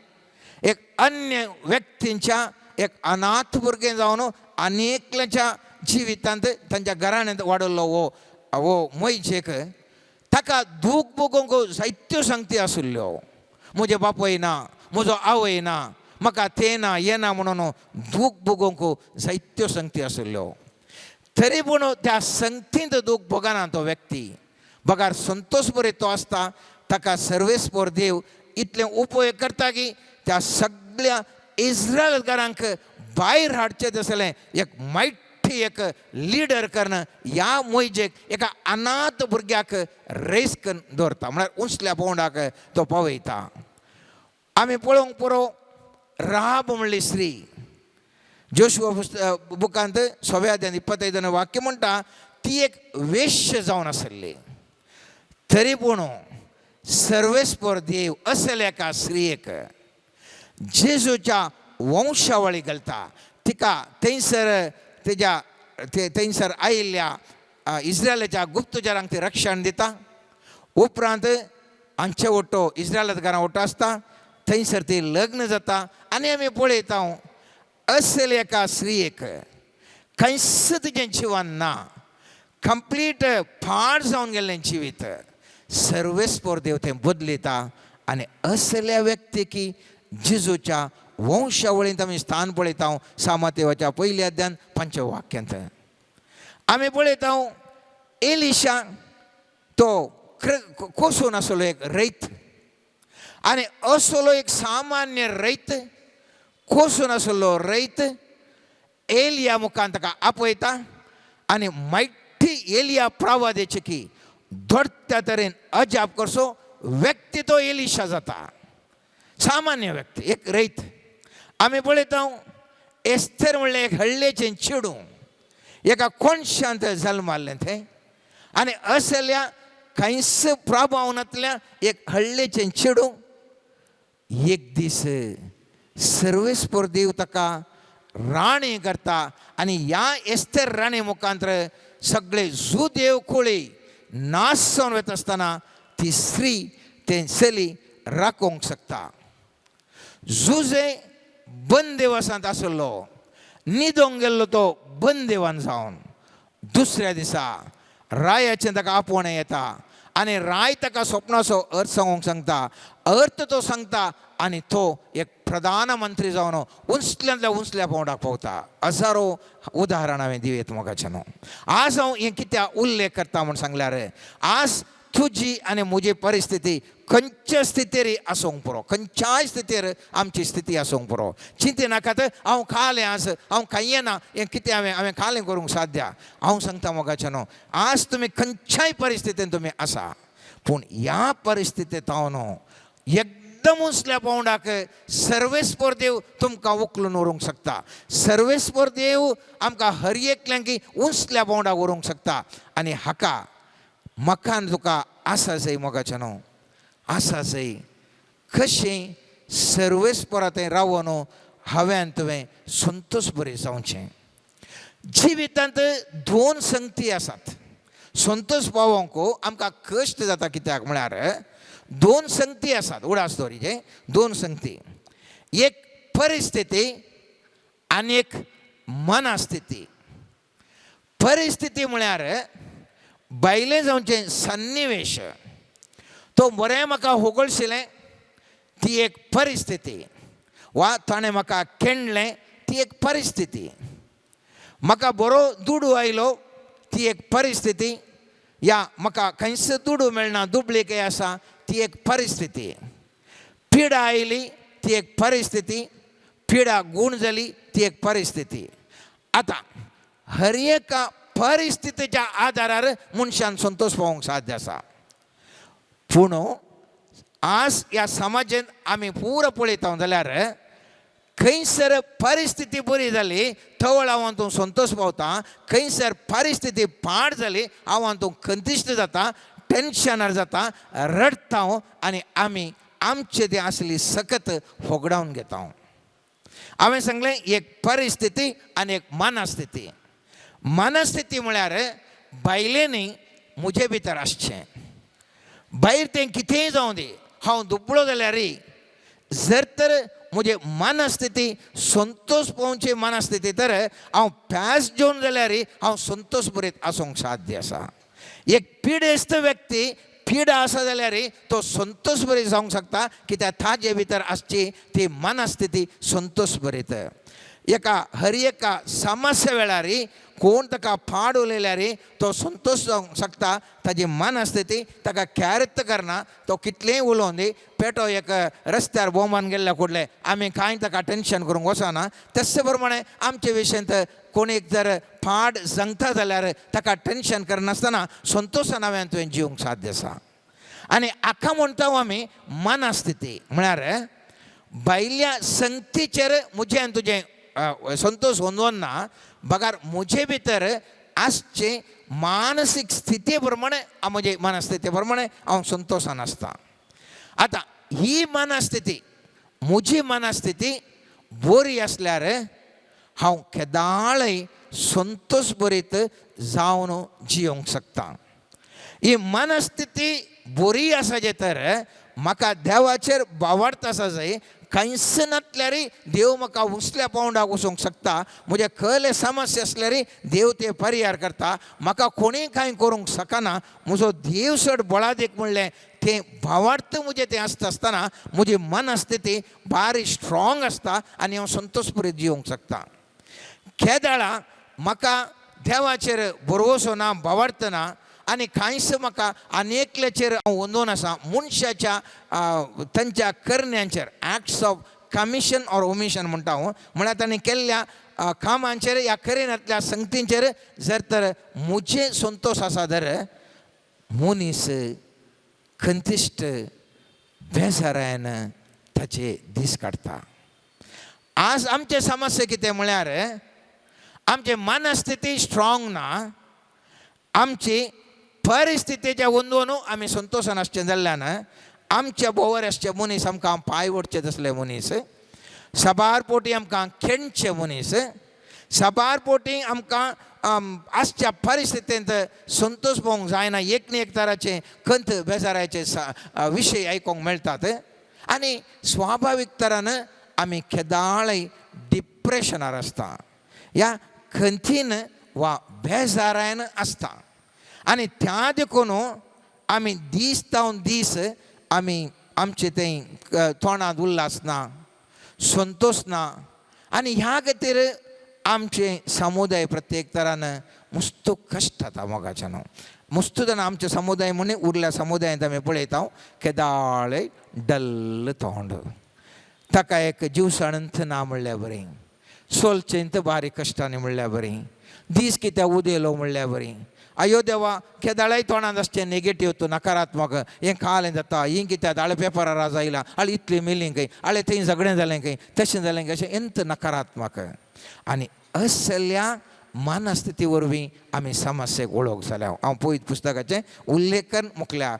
एक अन्य व्यक्तींच्या एक अनाथ भुरगें जावन अनेकल्याच्या जिवितांत तांच्या घराण्यांत वाडल्लो वो मोयशेक ताका दूख भोगूंक जायत्यो संगती आशिल्ल्यो. म्हजे बापूय ना, म्हजो आवय ना, म्हाका तें ना हें ना म्हणून दूख भोगूंक जायत्यो संगती आशिल्ल्यो. तरी पूण त्या संगतींत दूख भोगना तो व्यक्ती. बगार संतोश बरें तो आसता, ताका सर्वेस्पर देव इतलें उपयोग करता की त्या सगळ्या इस्रायलकारांक भायर हाडचें आसलें एक मायठी एक लिडर करणं ह्या मोयजेक एका अनाथ भुरग्याक रेस करून दवरता, म्हळ्यार उंचल्या पावंडाक तो पावयता. आमी पळोवंक पुरो राहाब म्हणली स्त्री जोशुआ बुकांत 6:25 वाक्य म्हणटा ती एक वेश्य जावन आसली. तरी पूण सर्वेस्पर देव असल्या एका स्त्रियेक जेजूच्या वंशावळी घालता. तिका थंयसर आयिल्ल्या इस्रायलाच्या गुप्तचरांक ती रक्षण दिता. उपरांत हांचे ओटो इस्रायलांत घरां ओटो आसता, थंयसर ती लग्न जाता आनी आमी पळयता असले एका स्त्रियेक खंयच तिचें जिवन ना, कंप्लीट पाड जावन गेल्लें जिवीत. सर्वेस्पर देव तें बदलिता आनी असल्या व्यक्तीक जेजूच्या वंशावळींत आमी स्थान पळयता. सामातेवाच्या 1 अध्यायान 5 वाक्यांत आमी पळयता एलिशा तो कोसून आसलो एक रैत आनी असलो एक सामान्य रैत कोसून आसलो रैत एलिया मुखान ताका आपयता आनी मायठी एलिया प्रवादेची की धोडत्या तरेन अजाप करसो व्यक्ती तो एलिशा जाता. सामान्य व्यक्ती एक रैत. आमी पळयता एस्तेर म्हणलें एक हळ्ळेचें चेडूं एका कोणशांत जल्मालें थंय आनी असल्या कांयच प्रभावांतल्या एक हळ्ळेचें चेडूं एक दीस सर्वेस्पर देव ताका राणी करता आनी ह्या एस्तेर राणी मुखांतर सगळे जुदेव खोळी नाश जावन वता आसतना ती स्त्री ते चली राखोवंक शकता. जुजे बंदेवासांत आसलो न्हिदोंक गेल्लो तो बंदेवान जावन दुसऱ्या दिसा रायाचें ताका आपोवणें येता आनी राय ताका स्वप्नाचो अर्थ सांगूंक सांगता. अर्थ तो सांगता आनी तो एक प्रधानमंत्री जावन उंचल्यांतल्या उंचल्या पावंडाक पावता. हजारो उदाहरणां हांवें दिवं मोगाचें न्हू. आज हांव हें कित्याक उल्लेख करता म्हूण सांगल्यार आज तुजी आनी म्हजी परिस्थिती खंयच्या स्थितीर आसूंक पुरो, खंयच्याय स्थितीर आमची स्थिती आसूंक पुरो. चिंते नाकात हांव खालें आज हांव खायें ना हें कितें हांवें खालें करूंक साध्या. हांव सांगता मोगाचें न्हू आज तुमी खंयच्याय परिस्थितीन तुमी आसा पूण ह्या परिस्थितींत हांव न्हू एकदम उंचल्या पावंडाक सर्वेस्पर देव तुमकां उखलून व्हरूंक शकता. सर्वेस्पर देव आमकां हर एकल्यांक उंचल्या पावंडाक व्हरूंक शकता. आनी हाका मकान तुका आसा जाय मोगाचें न्हू आसा जाय. कशें सर्वेस्परा थंय रावून हांवें तुवें संतोश बरें जावचें. जिवितांत दोन संगती आसात. संतोश पावोवंक आमकां कश्ट जाता कित्याक म्हळ्यार दोन संगती आसात. उडास दवरीचे दोन संगती. एक परिस्थिती आनी एक मनस्थिती. परिस्थिती म्हळ्यार बायलें जावचें सन्निवेश तो बरें म्हाका होगळशिलें ती एक परिस्थिती वा ताणें म्हाका केणलें ती एक परिस्थिती. म्हाका बरो दुडू आयलो ती एक परिस्थिती या म्हाका खंयच दुडू मेळना दुबळीक आसा ती एक परिस्थिती. पिडा आयली ती एक परिस्थिती. पिडा गूण जाली ती एक परिस्थिती. आतां हर एका परिस्थितीच्या आदारार मनशान संतोष पावोवंक साध्य आसा. पूण आज ह्या समाजांत आमी पुरो पळयता जाल्यार खंयसर परिस्थिती बरी जाली थवळ हांव हातूंत संतोष पावता. खंयसर परिस्थिती पाड जाली हांव हातूंत खंतिश्ट जाता टेन्शनार जाता रडता आनी आमी आमचे ती आसली सकत फोगडावन घेता. हांवें सांगलें एक परिस्थिती आनी एक मनस्थिती. मनस्थिती म्हळ्यार बायलेनी म्हजे भितर आसचें. भायर तें कितेंय जावं दी हांव दुबळो जाल्यारय जर तर म्हजे मनस्थिती संतोष पावचे मनस्थिती तर हांव प्यास जेवन जाल्यारय हांव संतोष बरयत आसूंक साध्य आसा. एक पिडेस्त व्यक्ती पिडा आसा जाल्यारय तो संतोष बरें जावंक शकता कित्याक ताजे भितर आसची ती मनस्थिती संतोष बरयत. एका हर एका समस्या वेळारय कोण ताका पाड उलयल्यारय तो संतोष जावंक शकता. ताजी मनस्थिती ताका कॅरत करना. तो कितलेंय उलोवन दी पेटो एक रस्त्यार बोंबान गेल्ल्या फुडले आमी कांय ताका टेन्शन करूंक वचना. तशे प्रमाणे आमचे विशयांत कोणीक जर पाड जंगता जाल्यार ताका टेन्शन करनासतना संतोशान हांवें तुवें जिवंक साध्य आसा. आनी हाका म्हणटा आमी मनस्थिती म्हळ्यार भायल्या संगतीचेर म्हजें आनी तुजें संतोष होंदोना बगार म्हजे भितर आसचे मानसीक स्थिती प्रमाणे म्हजे मनस्थिती प्रमाणे हांव संतोशान आसता. आतां ही मनस्थिती म्हजी मनस्थिती बरी आसल्यार हांव केदाळय संतोष बरयत जावन जियोंक शकता. ही मनस्थिती बरी आसा जे तर म्हाका देवाचेर बावडता आसा जाय खंयच नासल्यारय देव म्हाका उंचल्या पावंडाक वचोंक शकता. म्हजे खंयले समस्या आसल्यारय देव ते परिहार करता. म्हाका कोणीय कांय करूंक शकना. म्हजो देव चड बळादेक म्हणलें तें भावार्थ म्हजें तें आसता आसतना म्हजी मनस्थिती बारी स्ट्रॉंग आसता आनी हांव संतोष बरें जियोंक शकता. केदाळा म्हाका देवाचेर भरवोसो ना भावार्थ ना आनी कांयच म्हाका आनेकल्याचेर हांव वंदोन आसा. मनशाच्या तांच्या करण्यांचेर acts of commission or omission म्हणटा हांव म्हळ्यार तांणी केल्ल्या कामांचेर ह्या करिनांतल्या संगतींचेर जर तर म्हजें संतोश आसा तर मनीस खंतिश्ट बेजारायन ताचे दीस काडटा. आज आमचे समस्या कितें म्हळ्यार आमची मनस्थिती स्ट्रॉंग ना, आमची परिस्थितीच्या वंदोवन आमी संतोशान आसचें जाल्ल्यान आमच्या बोवर आसचे मनीस आमकां पांय ओडचे तसले मनीस, सबार पोटी आमकां खेणचे मनीस, सबार पोटी आमकां आसच्या परिस्थितींत संतोश पावूंक जायना. एक न्ही एक तराचे खंत बेजाराचे विशय आयकूंक मेळटात आनी स्वाभावीक तरान आमी केदाळय डिप्रेशनार आसता, ह्या खंतीन वा बेजारायन आसता. आनी त्या देखून आमी दीस तावन दीस आमी आमचे तें तोंडांत उल्हास ना, संतोश ना. आनी ह्या खातीर आमचे समुदाय प्रत्येक तरान मस्त कश्ट जाता मोगाच्यान. मस्त जाण आमचे समुदाय म्हण उरल्या समुदायांत आमी पळयता केदाळे डल्ल तोंड, ताका एक जीवसणंत ना म्हणल्यार बरें, सोलचेंत बारीक कश्टांनी म्हणल्यार बरें, दीस कित्याक उदेलो म्हणल्यार बरें. अयो देवा केदाळाय तोंडांत आसचें नेगेटीव तूं नकारात्मक, हें कालें जाता, ही कित्याक आळे पेपरार आज आयलां, आळे इतली मेलीं खंय, आळे थंय झगडें जालें खंय, तशें जालें खंय, अशें एंत नकारात्मक. आनी असल्या मनस्थिती वरवीं आमी समस्येक वळोवंक जाल्या. हांव पयत पुस्तकाचें उल्लेखन मुखल्या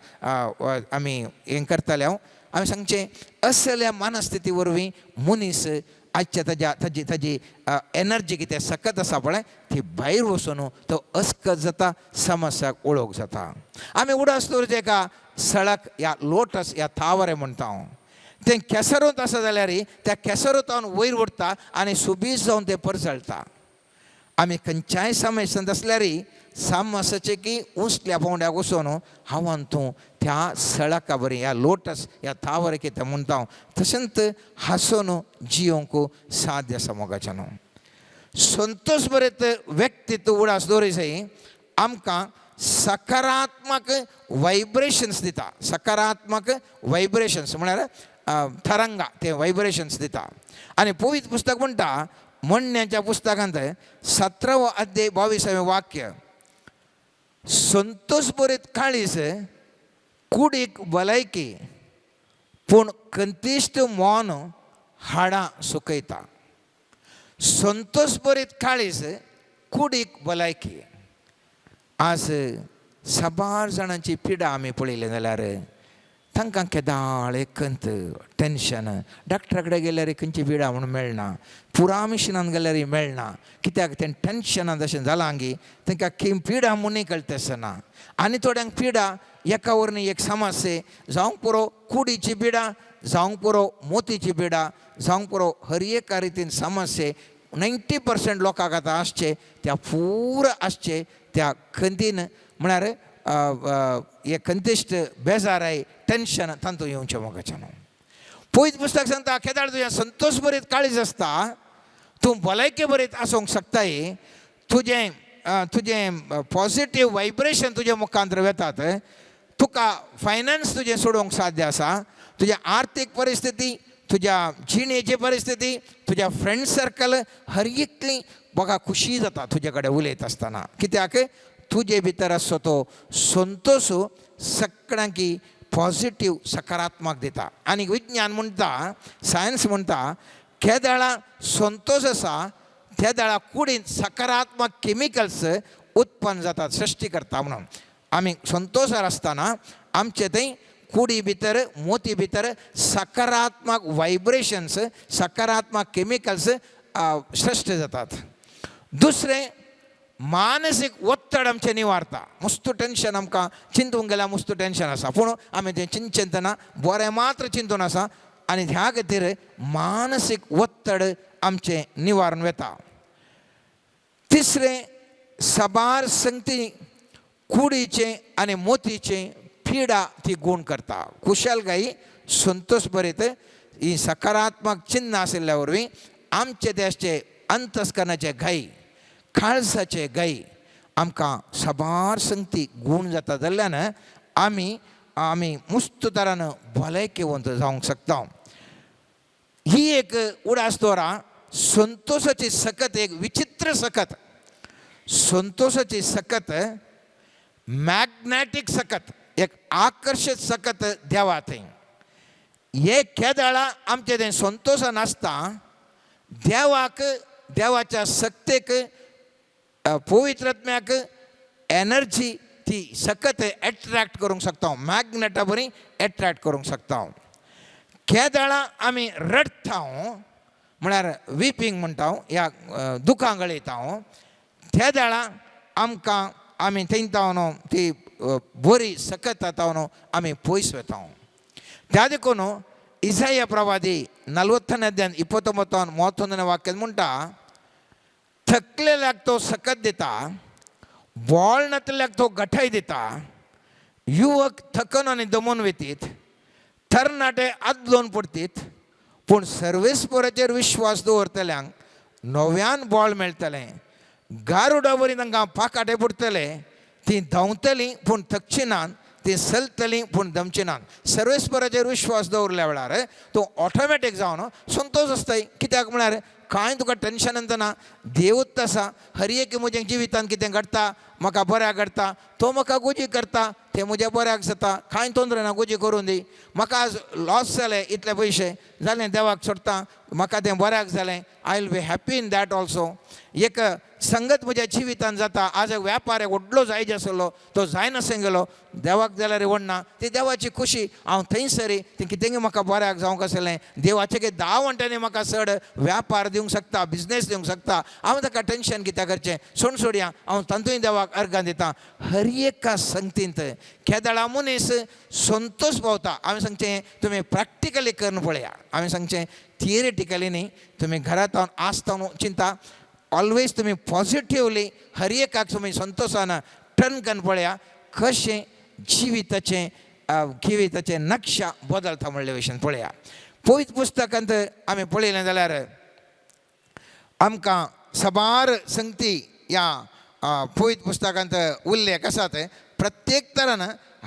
आमी हें करताले. आमी सांगचें असल्या मनस्थिती वरवीं मनीस आजच्या ताजी एनर्जी कितें सकत आसा पळय ती भायर वचून तो अस्कत जाता, समस्याक वळोवंक जाता. आमी उडास दवरचें एका सळक या लोटस या थावरे म्हणटा हांव, तें केसरूत आसा जाल्यार त्या केसरूतान वयर उरता आनी सुबीज जावन तें परसळटा. आमी खंयच्याय समस्यांत आसल्यार समस्याचे की उसल्या पोंड्याक वचून हांवान तूं त्या सळका बरी ह्या लोटस ह्या थावर कितें म्हणटा हांव तशेंच हांसून जियोंक साध्य आसा मोगाच्यान. संतोश भरीत व्यक्तित्व उडास दवरचें आमकां सकारात्मक वायब्रेशन्स दिता. सकारात्मक वायब्रेशन्स म्हळ्यार तरंगा ते वायब्रेशन्स दिता. आनी पवित्र पुस्तक म्हणटा म्हणण्याच्या पुस्तकांत 17 अध्याय 22 वाक्य, संतोष भरीत काळीज कुडीक भलायकी पूण खंतिश्ट मौन हाडां सुकयता. संतोष भरीत काळीज कुडीक भलायकी. आज सबार जाणांची पिडा आमी पळयली जाल्यार तांकां केदाळे खंत टेन्शन, डॉक्टरा कडेन गेल्यार खंयची पिडा म्हणून मेळना, पुरा मिशनान गेल्यार मेळना, कित्याक तें टेन्शनान अशें जालां की तांकां खंय पिडा म्हणून कळटा आसना. आनी थोड्यांक पिडा एका वरन एक समस्या, जावंक पुरो कुडीची पिडा, जावंक पुरो मोतीची पिडा, जावंक पुरो हर एका रितीन समस्या 90% लोकांक आतां आसचे त्या पुरा आसचे त्या खंतीन म्हळ्यार हे खंतिश्ट बेजाराय टेन्शन तांतूं येवचें मोगाच्यान. पयत पुस्तक सांगता केदाळ तुजें संतोश भरीत काळीज आसता, तूं भलायके भरीत आसूंक शकताय, तुजें पॉजिटीव वायब्रेशन तुज्या मुखांतर वेतात, तुका फायनान्स तुजें सोडूंक साध्य आसा, तुज्या आर्थीक परिस्थिती, तुज्या जिणेची परिस्थिती, तुज्या फ्रेंड सर्कल हर एकली बघा खुशी जाता तुजे कडेन उलयत आसतना. कित्याक तुजे भितर आसचो तो संतोश सगळ्यांक पॉजिटीव सकारात्मक दिता. आनी विज्ञान म्हणटा, सायन्स म्हणटा केदाळा संतोश आसा त्या दाळा कुडींत सकारात्मक केमिकल्स उत्पन्न जातात, सृश्टी करता म्हणून. आमी संतोशार आसतना आमचे थंय कुडी भितर मोती भितर सकारात्मक वायब्रेशन्स, सकारात्मक केमिकल्स सृश्टी जातात. दुसरें मानसीक वत्तड आमचें निवारता. मस्त टेन्शन आमकां चिंतूंक गेल्यार मस्त टेन्शन आसा, पूण आमी तें चिंतना बरें मात्र चिंतून आसा आनी ह्या खातीर मानसीक वत्तड आमचें निवारण वता. तिसरें सबार संगती कुडीचें आनी मोतीचें पिडा ती गूण करता. कुशलकाई संतोश भरीत ही सकारात्मक चिन्ह आशिल्ल्या वरवीं आमचे देशचे अंतस्करणाचे घाई, काळजाचे घाई आमकां सबार संगती गूण जाता जाल्ल्यान आमी मस्त तरान भलायकेवंत जावंक शकता. ही एक उडास दवरा. संतोशाची सकत एक विचित्र सकत, संतोशाची सकत मॅग्नेटिक सकत एक आकर्षित सकत देवा थंय हे केदाळा आमचे थंय संतोष नासता देवाक देवाच्या सत्तेक पवित्रत्म्याक एनर्जी ती सकत एट्रॅक्ट करूंक शकता मॅग्नेटा बरी एट्रॅक्ट करूंक शकता केदाळा आमी रडता म्हळ्यार विपींग म्हणटा ह्या दुखां गळयता केदाळा आमकां आमी थंयता न्हू ती बरी सकत जाता न्हू आमी पयस वता त्या देखून इसाया प्रवादी 40ನೇ ಅಧ್ಯಾಯ 29 ವಾಕ್ಯದ म्हणटा थकलेल्याक तो सकत दिता बोळणतल्याक तो गठाय दिता युवक थकून आनी दमून वेतीत तरणाटे आदलोवन पडटीत पूण सर्वेस्पराचेर विश्वास दवरतल्यांक नव्यान बोळ मेळटलें गारुडा वरी तांकां पाकाटे पडटले ती धांवतलीं पूण थकची नात ती चलतलीं पूण दमची नात सर्वेस्पराचेर विश्वास दवरल्या वेळार तूं ऑटोमॅटीक जावन संतोष आसताय कित्याक म्हळ्यार कांय तुका टेन्शन ना देवूच आसा हर एक म्हज्या जिवितांत कितें घडटा म्हाका बऱ्याक घडटा तो म्हाका गोजी करता तें म्हज्या बऱ्याक जाता कांय तोंदरे ना गोजी करून दी म्हाका आज लॉस जालें इतले पयशे जालें देवाक सोडटा म्हाका तें बऱ्याक जालें I will be happy in that also एक संगत म्हज्या जिवितांत जाता आज एक वेपार एक व्हडलो जायज आसलो तो जायनासं गेलो देवाक जाल्यार व्हडना ती देवाची खुशी हांव थंयसरी ती कितेंय म्हाका बऱ्याक जावंक आसलें देवाचे 10 वंटांनी म्हाका चड व्यापार दिवंक शकता बिजनेस दिवंक शकता हांव ताका टेन्शन कित्याक करचें सोड सोडया हांव तांतूय देवाक अर्घां दितां हर एका संगतींत केदाळा मनीस संतोष पावता आमी सांगचें तुमी प्रॅक्टिकली करून पळया आमी सांगचें थियरेटिकली न्ही तुमी घरांत आसता चिंता ऑलवेज तुमी पॉझिटिवली हर एकाक तुमी संतोषान टर्न करून पळया कशें जिविताचें नक्षा बदलता म्हणले विशयान पळया पवित्र पुस्तकांत आमी पळयलें जाल्यार आमकां साबार संगती ह्या पवित्र पुस्तकांत उल्लेख आसात प्रत्येक तरान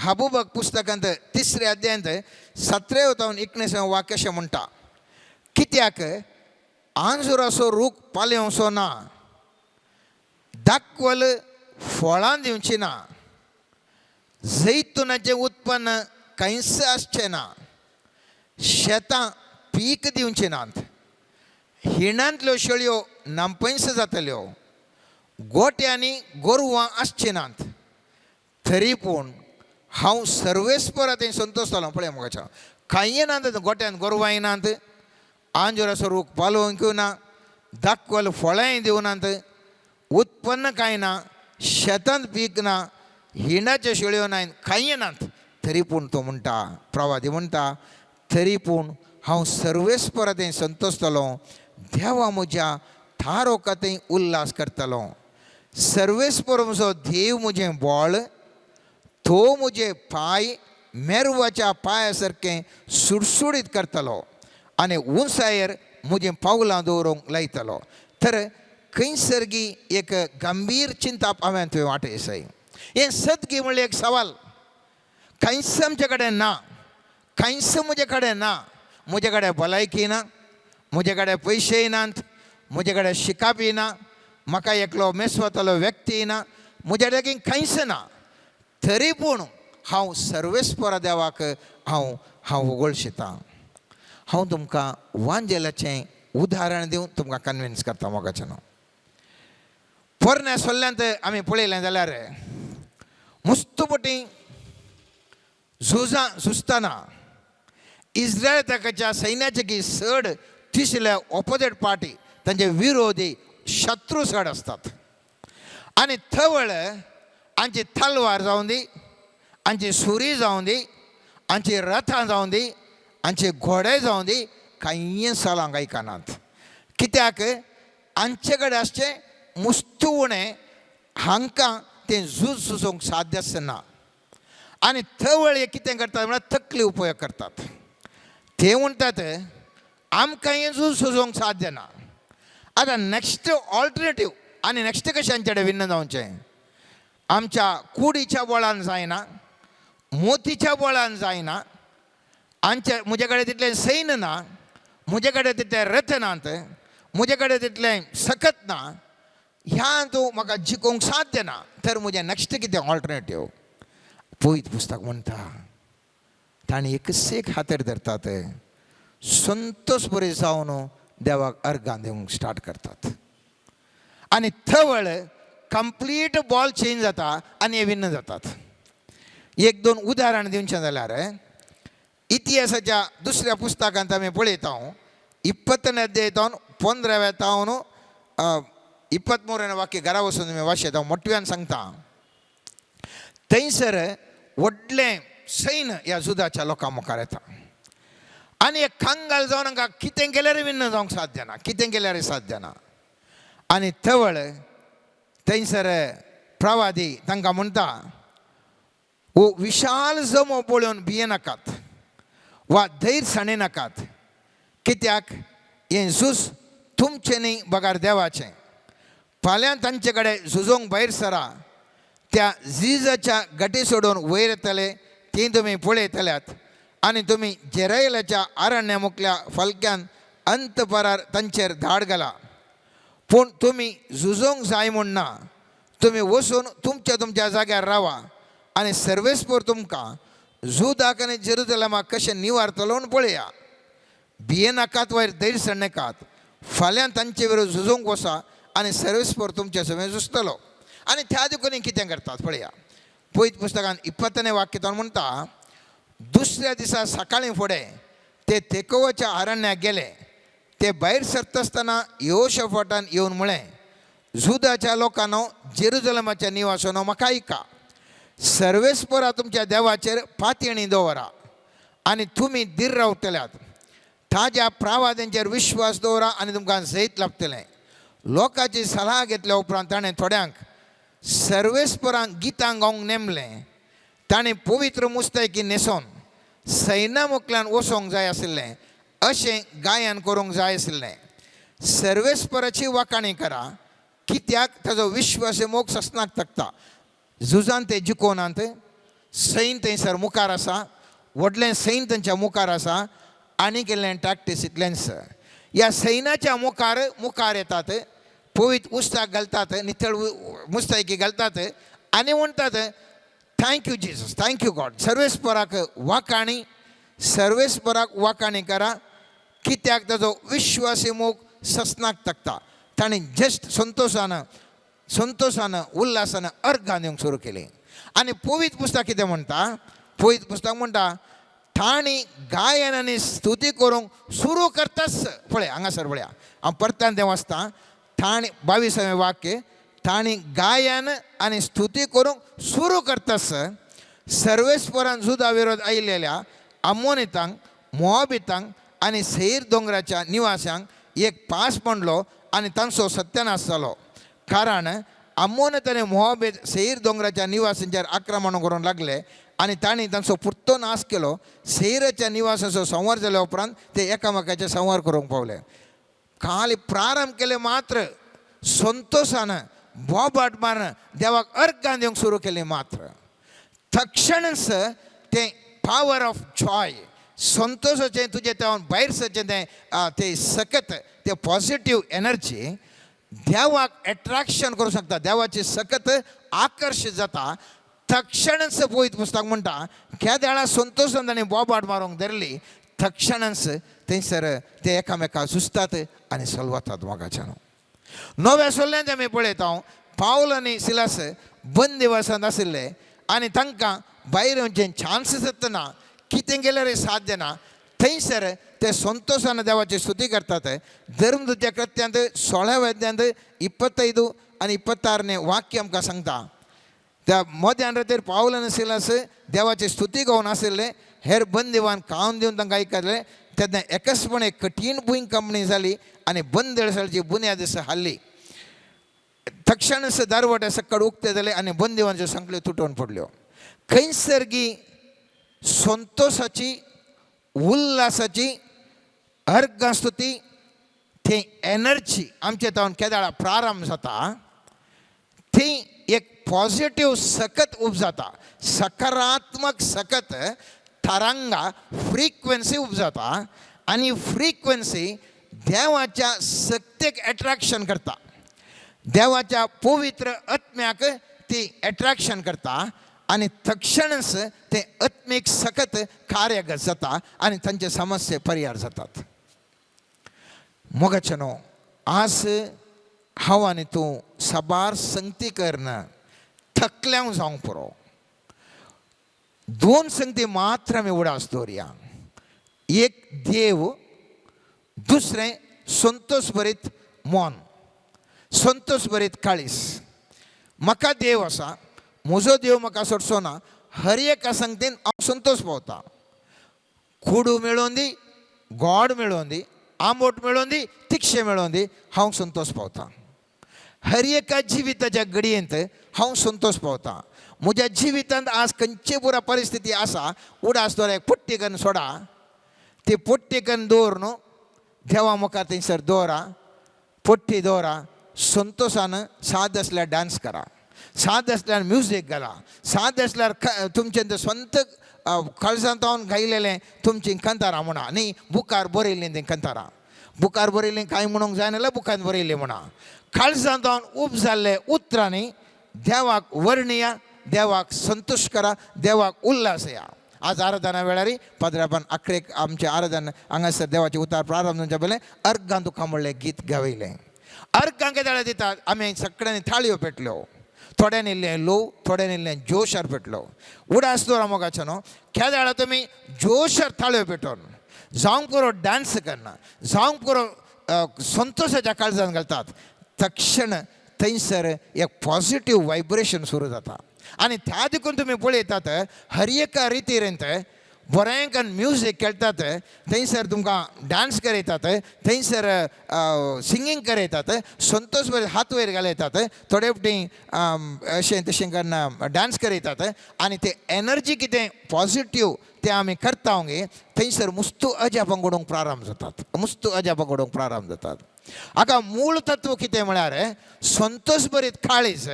हबूबक पुस्तकांत 3ऱ्या अध्यायांत 17 ते 19 वाक्य अशें म्हणटा कित्याक आंजुराचो रूख पालवसो ना दाखवल फळां दिवची ना जैतुनाचें उत्पन्न कांयच आसचें ना शेतां पीक दिवची नात हिणांतल्यो शेळयो नांपयस जातल्यो गोट्यांनी गोरवां आसची नात तरी पूण हांव सर्वेस्परा थंय संतोश जालो पळय म्हाका कांय नात गोट्यान गोरवांय नात आंजुराचो रूख पालोवंक ना दाखवल फळांय दिवनात उत्पन्न कांय ना शेतांत पीक ना हिणाच्यो शेळयो नात कांय नात तरी पूण तो म्हणटा प्रवादी म्हणटा तरी पूण हांव सर्वेस्परा थंय संतोश जालो देवा म्हज्या थारोकातय उल्हास करतलो सर्वेस्पर म्हजो देव म्हजें बोळ तो म्हजे पांय मेरवाच्या पांया सारकें सुडसुडीत करतलो आनी उंचायेर म्हजें पावलां दवरूंक लायतलो तर खंयसरगी एक गंभीर चिंता हांवें तुवें वाटयसाय हें सदगी म्हणलें एक सवाल कांयच आमचे कडेन ना कांयच म्हजे कडेन ना म्हजे कडेन भलायकी ना म्हजे कडेन पयशेय नात म्हजे कडेन शिकापी ना म्हाका एकलो मेसवतलो व्यक्ती ना म्हज्या लागीं कांयच ना तरी पूण हांव सर्वेस्परा देवाक हांव वगळशितां हांव तुमकां वांजेलाचें उदाहरण दिवन तुमकां कन्विन्स करता मोगाचें न्हू पोरण्या सोल्ल्यांत आमी पळयलें जाल्यार मुस्तुपटी झुजताना इस्रायल ताच्या सैन्याचे की चड तिसऱ्या ऑपोजीट पार्टी तांचे विरोधी शत्रू चड आसतात आनी थवळ हांची तलवार जावं दी हांची सुरी जावं दी हांची रथां जावं दी हांचे घोडे जावं दी कांय सलांक आयकनात कित्याक हांचे कडेन आसचें मुस्तुवणें हांकां तें झूज झुजोवंक साध्य आसना आनी थवळ हे कितें करतात म्हळ्यार तकली उपयोग करतात ते म्हणटात आमकां हें झूज झुजोवंक साध्य ना आतां नॅक्स्ट ऑल्टरनेटीव आनी नॅक्स्ट कशें हांचे कडेन भिन्न जावचें आमच्या कुडीच्या बळान जायना मोतीच्या बळान जायना म्हजे कडेन तितलें सैन्य ना म्हजे कडेन तितले रथ नात म्हजे कडेन तितलें सकत ना ह्या तूं म्हाका जिखोवंक साध्य ना तर म्हजें नेक्स्ट कितें ऑल्टरनेटीव. पळयत पुस्तक म्हणटा ताणें एक हातेर धरतात, संतोष बरे जावन देवाक अर्गां दिवंक स्टार्ट करतात आनी थवळ कंप्लीट बॉल चेंज जाता आनी हे विन्न जातात. एक दोन उदाहरण दिवचें जाल्यार इतिहासाच्या दुसऱ्या पुस्तकांत आमी पळयता 20ನೇ अध्यायान 15वें 23ನೇ वाक्य घरा वचून तुमी वाचयता. मोठव्यान सांगता थंयसर व्हडलें सैन्य ह्या जुदाच्या लोकां मुखार येता आनी एक कांगाल जावन हांकां कितें केल्यार विन्न जावंक साध्य ना, कितें केल्यार साध्य ना. आनी थवळ थंयसर प्रवादी तांकां म्हणटा वो विशाल जमो पळोवन भियेनाकात वा धैर्यसाणे नाकात, कित्याक हें झूज तुमचें न्ही बगार देवाचें. फाल्यां तांचे कडेन झुजोवंक भायर सरा. त्या झिजाच्या गटी सोडून वयर येतले ती तुमी पळयतल्यात आनी तुमी जेरायलाच्या आरण्या मुखल्या फलक्यान अंतपरार तांचेर धाड घाला. पूण तुमी झुजोवंक जाय म्हूण ना, तुमी वचून तुमच्या जाग्यार रावा आनी सर्वेस्पर तुमकां जुदाक आनी जेरुसलेमाक कशें निवारतलो म्हूण पळया. भियेनाकात वायर धैर्यसण नाकात. फाल्यां तांचे विरोध झुजोवंक वचा आनी सर्वेस्पर तुमचे समेत झुजतलो. आनी त्या देखून कितें करतात पळया. पळयत पुस्तकान 20ನೇ वाक्यान म्हणटा दुसऱ्या दिसा सकाळीं फुडें ते तेकोवाच्या आरण्याक गेले. ते भायर सरता आसतना यहोशाफाटान येवन म्हळें, जुदाच्या लोकांनो, जेरुसलेमाच्या निवासानो, म्हाका ऐका. सर्वेस्परा तुमच्या देवाचेर पातयणी दवरा आनी तुमी धीर रावतल्यात. ताज्या प्रावाद्यांचेर विश्वास दवरा आनी तुमकां जैत लाभतलें. लोकांची सलाह घेतल्या उपरांत ताणें थोड्यांक सर्वेस्परांक गितां गावंक नेमलें. ताणें पवित्र मुस्तायकी न्हेसोवन सैन्या मुखल्यान वचोंक जाय आशिल्लें अशें गायन करूंक जाय आशिल्लें. सर्वेस्पराची वाखाणी करा, कित्याक ताजो विश्वास मोग सस्नाक तकता. झुजान ते जिखोनात. सैन थंयसर मुखार आसा, व्हडलें सैन तांच्या मुखार आसा आनी केल्लें टॅक्टिसींतलेंच. ह्या सैनाच्या मुखार येतात, पवित्र उस्ताक घालतात, नितळ मुस्तायकी घालतात आनी म्हणटात थँक्यू जिजस, थँक्यू गॉड. सर्वेस्पराक वाखाणी करा, कित्याक ताजो विश्वासी मोग सस्नाक तकता. ताणें जस्ट संतोषान उल्हासान अर्गां दिवंक सुरू केली. आनी पवित्र पुस्तक कितें म्हणटा, पवित्र पुस्तक म्हणटा ताणी गायन आनी स्तुती करूंक सुरू करताच. पळय हांगासर पळया, हांव परतान तें वाचता. ताणी 22वें वाक्य, ताणी गायन आनी स्तुती करूंक सुरू करताच सर्वेस्परान जुदा विरोध आयिल्ल्या आमोनितांक, मोआबितांक आनी सेईर दोंगराच्या निवास्यांक एक पास पडलो आनी तांचो सत्यानाश जालो. कारण आमोनत आनी मोआबीत सेईर दोंगराच्या निवासांचेर आक्रमण करूंक लागले आनी तांणी तांचो पुर्तो नाश केलो. सेईराच्या निवासाचो संवार जाल्या उपरांत ते एकामेकाचे संवार करूंक पावले. खाली प्रारंभ केले मात्र संतोषान बोबाट मारन देवाक अर्गां दिवंक सुरू केली. मात्र तक्षणच ते पावर ऑफ जॉय, संतोषाचें तुजें तें भायर सरचें तें सकत ते पॉझिटिव्ह एनर्जी देवाक एट्रॅक्शन करूंक शकता, देवाची सकत आकर्शीत जाता. तक्षणच पळयत पुस्तक म्हणटा त्या देळा संतोषान ताणें बोबाट मारूंक धरली. तक्षणच थंयसर ते एकामेकाक झुजतात आनी सलवतात मोगाच्यान. नव्या सोल्ल्यांत आमी पळयता पावल आनी सिलास बंदिवासांत आशिल्ले आनी तांकां भायर येवचें चान्सीस येतना कितें केल्यार साध्य ना. थंयसर ते संतोषान देवाची स्तुती करतात. धर्मदूतच्या कृत्यांत 16व्या अध्यायांत 25 आनी 26 वाक्य आमकां सांगता. त्या मध्यान रातीर पावल आनी सिलास देवाची स्तुती गावन आशिल्ले. हेर बंदिवान खावन दिवन तांकां आयकले. तेन्ना एकचपणे कठीण भूंय कंपणी जाली आनी बंदळसाळची बुन्याद हाल्ली. तक्षणच दारवटे सकट उक्ते जाले आनी बंदिवानाच्यो संकल्यो तुटून पडल्यो. खंयसरगी संतोषाची, उल्हासाची अर्गां स्तुती थंय एनर्जी आमचे तावन केदाळा प्रारंभ जाता. थंय एक पॉझिटिव्ह सकत उपजाता, सकारात्मक सकत तरंगा फ्रिक्वेन्सी उपजाता आनी फ्रिक्वेन्सी देवाच्या सक्तेक एट्रॅक्शन करता. देवाच्या पवित्र आत्म्याक ती अट्रॅक्शन करता आणि तक्षणच ते आत्मिक सखत कार्य जाता आणि त्यांचे समस्या परिहार जातात. मोगाचनो आज हांव आनी तूं साबार संगती करना थकल्याव जावंक पुरो. 2 संगती मात्र आमी उडास दवरया. एक देव, दुसरें संतोष भरीत मन, संतोष भरीत काळीस. म्हाका देव आसा, म्हजो देव म्हाका सोडचोना. हर एका संगतीन हांव संतोष पावता. कुडू मेळोवन दी, गोड मेळोवन दी, आंबट मेळोवन दी, तिक्षे मेळोवन दी, हांव संतोष पावता. हर एका जिविताच्या घडयेंत हांव संतोष पावता. म्हज्या जिवितांत आज खंयची पुरा परिस्थिती आसा, उडास दवरा, एक पोट्टी करून सोडा. ती पोट्टी करून दवर न्हू, देवा मुखार थंयसर दवरा, पोट्टी दवरा. संतोषान साद असल्यार डान्स करा, साद असल्यार म्युजीक घाला, साद असल्यार तुमचें स्ವಂತ कळसांतावन गायलेलें तुमचीं कंतारां म्हणा न्ही, बुकार बरयलीं तीं कंतारां. बुकार बरयलीं कांय म्हणूंक जायना जाल्यार बुकान बरयलीं म्हणा. काळसांतावन उब जाल्ले उतरांनी देवाक वर्णिया, देवाक संतोश करा, देवाक उल्हासया. आज आराधना वेळार पदरापण अकरेक आमचे आराधना हांगासर देवाचे उतार प्रारंभ जावचे पयलें अर्गां तुका म्हणलें गीत गावयलें. अर्गां केदाळ दितात आमी सगळ्यांनी थाळयो पेटल्यो. थोड्यांनी इल्लें लो, थोड्यांनी इल्लें जोशार पेटलो. उडास दवरा मोगाचो न्हू. केदाळ तुमी जोशार थाळयो पेटोवन जावंक पुरो डान्स करना, जावंक पुरो संतोशाच्या काळजान घालतात. तक्षण थंयसर एक पॉझिटिव्ह वायब्रेशन सुरू जाता. आनी त्या देखून तुमी पळयतात हर एका रितीन बरें करून म्युजीक खेळटात, थंयसर तुमकां डान्स करयतात, थंयसर सिंगींग करयतात, संतोश बरें हात वयर घालयतात, थोडे फावटी अशें तशें करून डान्स करयतात. आनी ते एनर्जी कितें पॉझिटिव्ह ते आमी करता गे, थंयसर मुस्तू अजापां घडोवंक प्रारंभ जातात, मुस्तू अजापां घडोवंक प्रारंभ जातात. हाका मूळ तत्व कितें म्हळ्यार संतोष भरीत काळीज,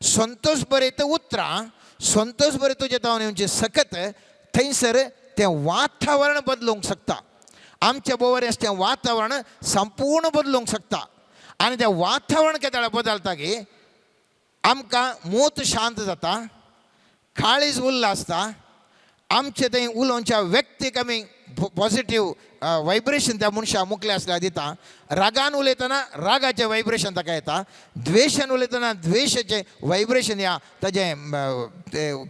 संतोष भरीत उतरां, संतोष भरीत तुजे तावन येवचें सकत. थंयसर तें वातावरण बदलूंक शकता. आमचें बोवरें तें वातावरण संपूर्ण बदलूंक शकता. आनी तें वातावरण केदाळ बदलता गे आमकां मूत शांत जाता, काळीज उल्हासता. आमचे थंय उलोवच्या व्यक्तीक आमी पॉझिटिव्ह वायब्रेशन त्या मनशाक मुखले आसल्यार दिता. रागान उलयतना रागाचें वायब्रेशन ताका येता, द्वेशान उलयतना द्वेशाचें वायब्रेशन या ताजें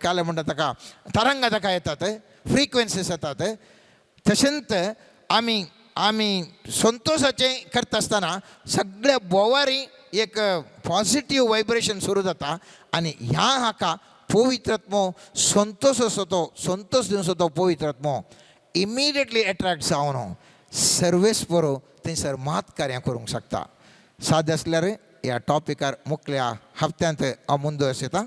काय म्हणटा ताका तरंगा ताका येतात, फ्रिक्वेन्सीस येतात. तशेंच आमी संतोशाचें करता आसतना सगळ्या बोवारी एक पॉझिटिव्ह वायब्रेशन सुरू जाता. आनी ह्या हाका पवित्रात्मो संतोष असो तो संतोष दिवचो तो पवित्रात्मो इमिडिएटली अट्रॅक्ट जावन सर्वेस बरो थंयसर मात कार्यां करूंक शकता. सादें आसल्यार ह्या टॉपिकार मुखल्या हप्त्यांत हांव मुंदोस येता.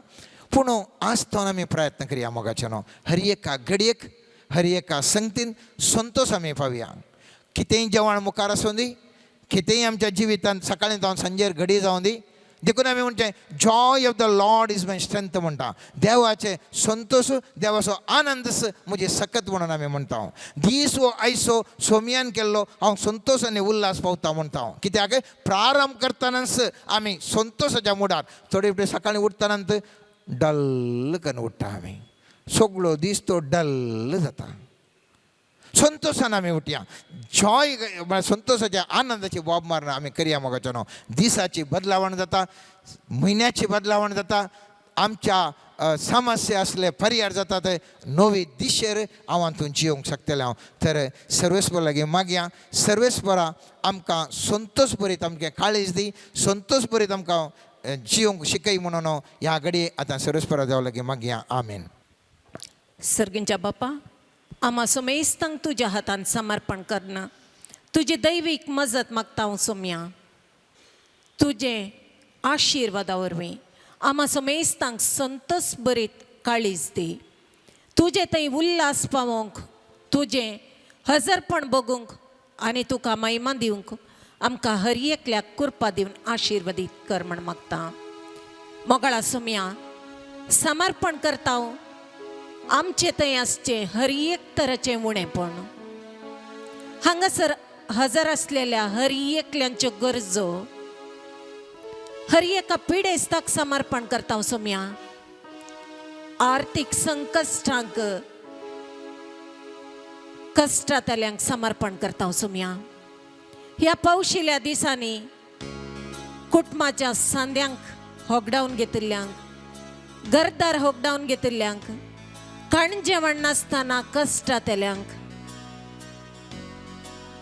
पूण आज तो आमी प्रयत्न करया मोगाचे न्हू. हर एका घडयेक हर एका संगतीन संतोष आमी पावया. कितेंय जेवण मुखार आसूं दी, कितेंय आमच्या जिवितांत सकाळीं जावन सांजेर घडी जावं दी, देखून आमी म्हणचे Joy of the Lord is my strength म्हणटा. देवाचे संतोष, देवाचो आनंद म्हजे सकत म्हणून आमी म्हणटा. दीस वो आयसो सोमयान केल्लो हांव संतोश आनी उल्हास पावता म्हणटा. कित्याक प्रारंभ करतनाच आमी संतोशाच्या मुडार. थोडे फावटी सकाळीं उठतनाच डल करून उठ्ठा आमी, सगळो दीस तो डल जाता. संतोषान आमी उठया, जॉय म्हळ्यार संतोषाच्या आनंदाची बोब मारून आमी करया मोगाचो न्हू. दिसाची बदलावण जाता, म्हयन्याची बदलावण जाता, आमच्या समस्या असले परिहार जातात. नवी दिशेर हांव हातूंत जिवंक शकतलें हांव. तर सर्वेस्पर लागीं मागया, सर्वेस्परा आमकां संतोष भरीत आमकां काळीज दी, संतोष भरीत आमकां जिवंक शिकय म्हणून ह्या घडये आतां सर्वेस्परा देवा लागीं मागया. आमेन. सर्गींच्या बापा, आम्हा सोमेस्तांक तुज्या हातान समर्पण करना. तुजी दैवीक मजत मागता हांव सोम्या. तुजे आशिर्वादा वरवीं आम्हा सोमेस्तांक संतोष भरीत काळीज दी. तुजे थंय उल्हास पावोंक, तुजें हजरपण बगूंक आनी तुका महिमा दिवंक आमकां हर एकल्याक कृपा दिवन आशिर्वादीत कर म्हण मागता. मोगाळा सोम्या, समर्पण करता हांव आमचे थंय आसचें हर एक तराचें उणेपण. हांगासर हजर आसलेल्या हर एकल्यांच्यो गरजो हर एका पिडेस्ताक समर्पण करता हांव सोम्या. आर्थिक संकश्टांक कश्टांतल्यांक समर्पण करता हांव सोम्या. ह्या पावशिल्ल्या दिसांनी कुटुंबाच्या सांद्यांक होगडावन घेतिल्ल्यांक, घरदार होगडावन घेतिल्ल्यांक, कण जेवण नासतना कश्टांतल्यांक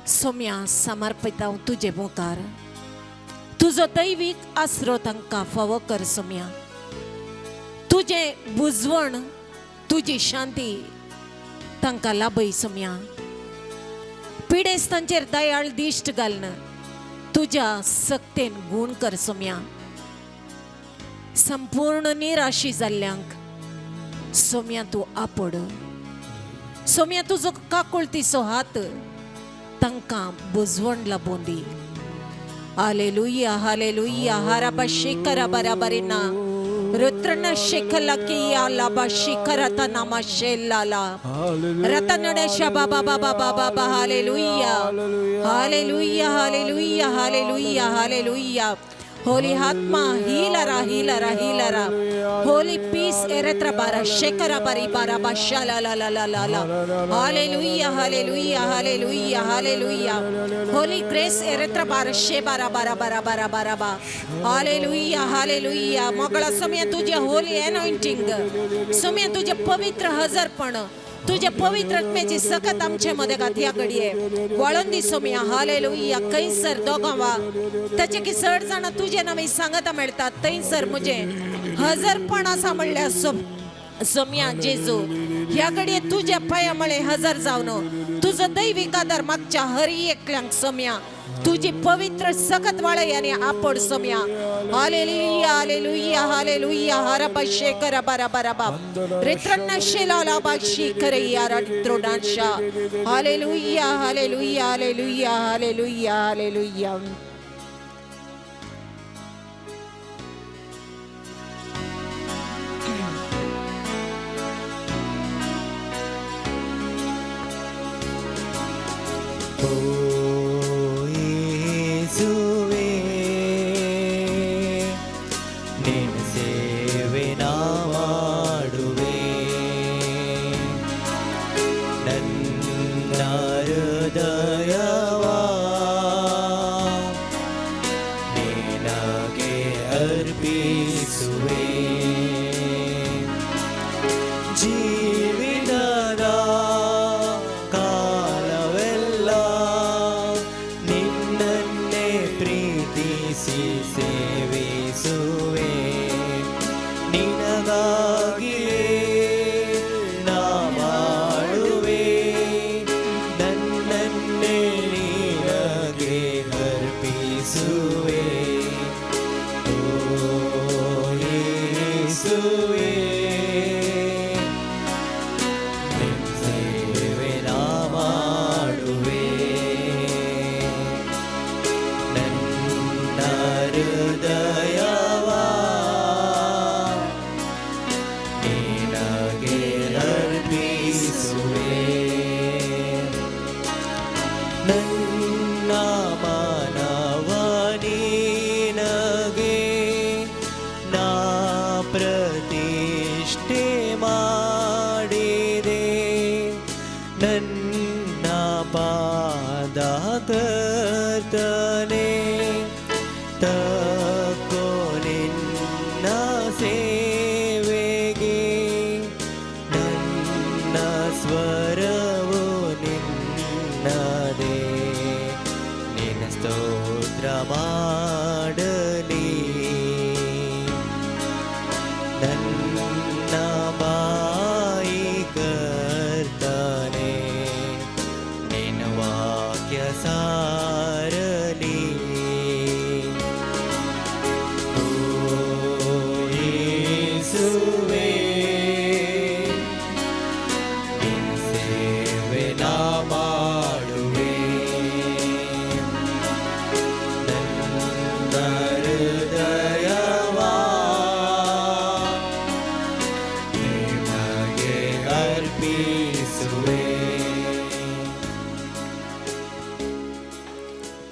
सोम्या समर्पित हांव तुजे मुखार. तुजो दैवीक आसरो तांकां फावो कर सोम्या. तुजे बुजवण, तुजी शांती तांकां लाभय सोम्या. पिडेस्तांचेर दयाळ दिश्ट घालन तुज्या सक्तेन गूण कर सोम्या. संपूर्ण निराशी जाल्ल्यांक सोम्या तूं आपड. सोम्या तुजो काकुळतीचो हात तांकां बुजवण लाबोवन दी. हालेलुया हालेलुया हाराबा शेखरा बराबरिना रुद्रन शेखला किया लाबा शेखरता नामा शेलाला रतनडेशा बाबा बाबा बाबा hallelujah hallelujah hallelujah hallelujah hallelujah. Holy Atma, healer, healer, healer. Holy peace, eretra bara, shekara bari bara, bashala la la la la la. Hallelujah, hallelujah, hallelujah, hallelujah. Holy grace, eretra bara, shebara bara bara bara bara bara. Hallelujah, hallelujah. Magala somya tujya holy anointing. Somya tujya pavitra hazarpan. तुझ्या पवित्र आत्म्याची सकत आमच्या मध्ये गाठ्या घडये वळून दी Saumya. Hallelujah. Qaiser दोगावा त्याचे की 60 जण तुझे नावे सांगता मिळतात. थंयसर मुझे हजरपण असा म्हणल्या सोम्या जेजू ह्या घडये तुझ्या पायामुळे हजर जावन तुझं दैविक आधार मागच्या हर एकल्यांक सोम्या तुझी पवित्र सकत वाळयाने आपड सोम्या. हालेलुया हालेलुया हालेलुया हरबा शेखरा बरा बरा बाप रित्रन्न शेलाला बाशी करैया रत्रोडांशा. Hallelujah hallelujah hallelujah hallelujah hallelujah.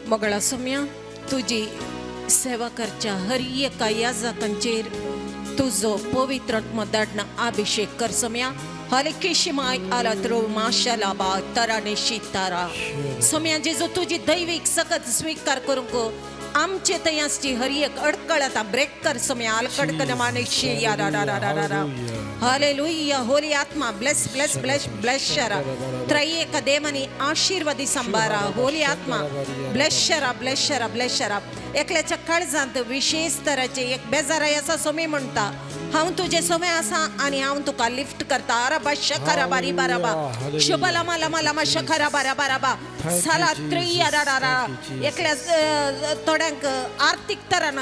मगळा सोम्या तुझी सेवा करच्या हर एका याजकांचेर तुझो पवित्रात्म धाडना अभिषेक कर सोम्या हाले किशिमाय आला त्रो माशालाबा तराने शितारा सोम्या जेजो तुझी दैविक सकत स्वीकार करूंक आमचे तयासची हर एक अडकळ आता ब्रेक कर सोम्या अलकडकन मानेशी या रा रा रा रा रा हालेलुया होली आत्मा ब्लेस ब्लेस ब्लेस ब्लेस शरा त्रयेक देवनी आशीर्वादी संभारा होली आत्मा ब्लेस शरा ब्लेस शरा ब्लेस शरा एकल्याच्या काळजांत विशेष तराचे एक बेजाराय असा सोमी म्हणता हांव तुझे सोमे आसा आनी हांव तुका लिफ्ट करता अरबा शकरा बारी बाराबा शुभला मला मला मा शकरा बारा बाराबा साला त्रिया रा रा रा एकल्या थोड्यांक आर्थिक तरान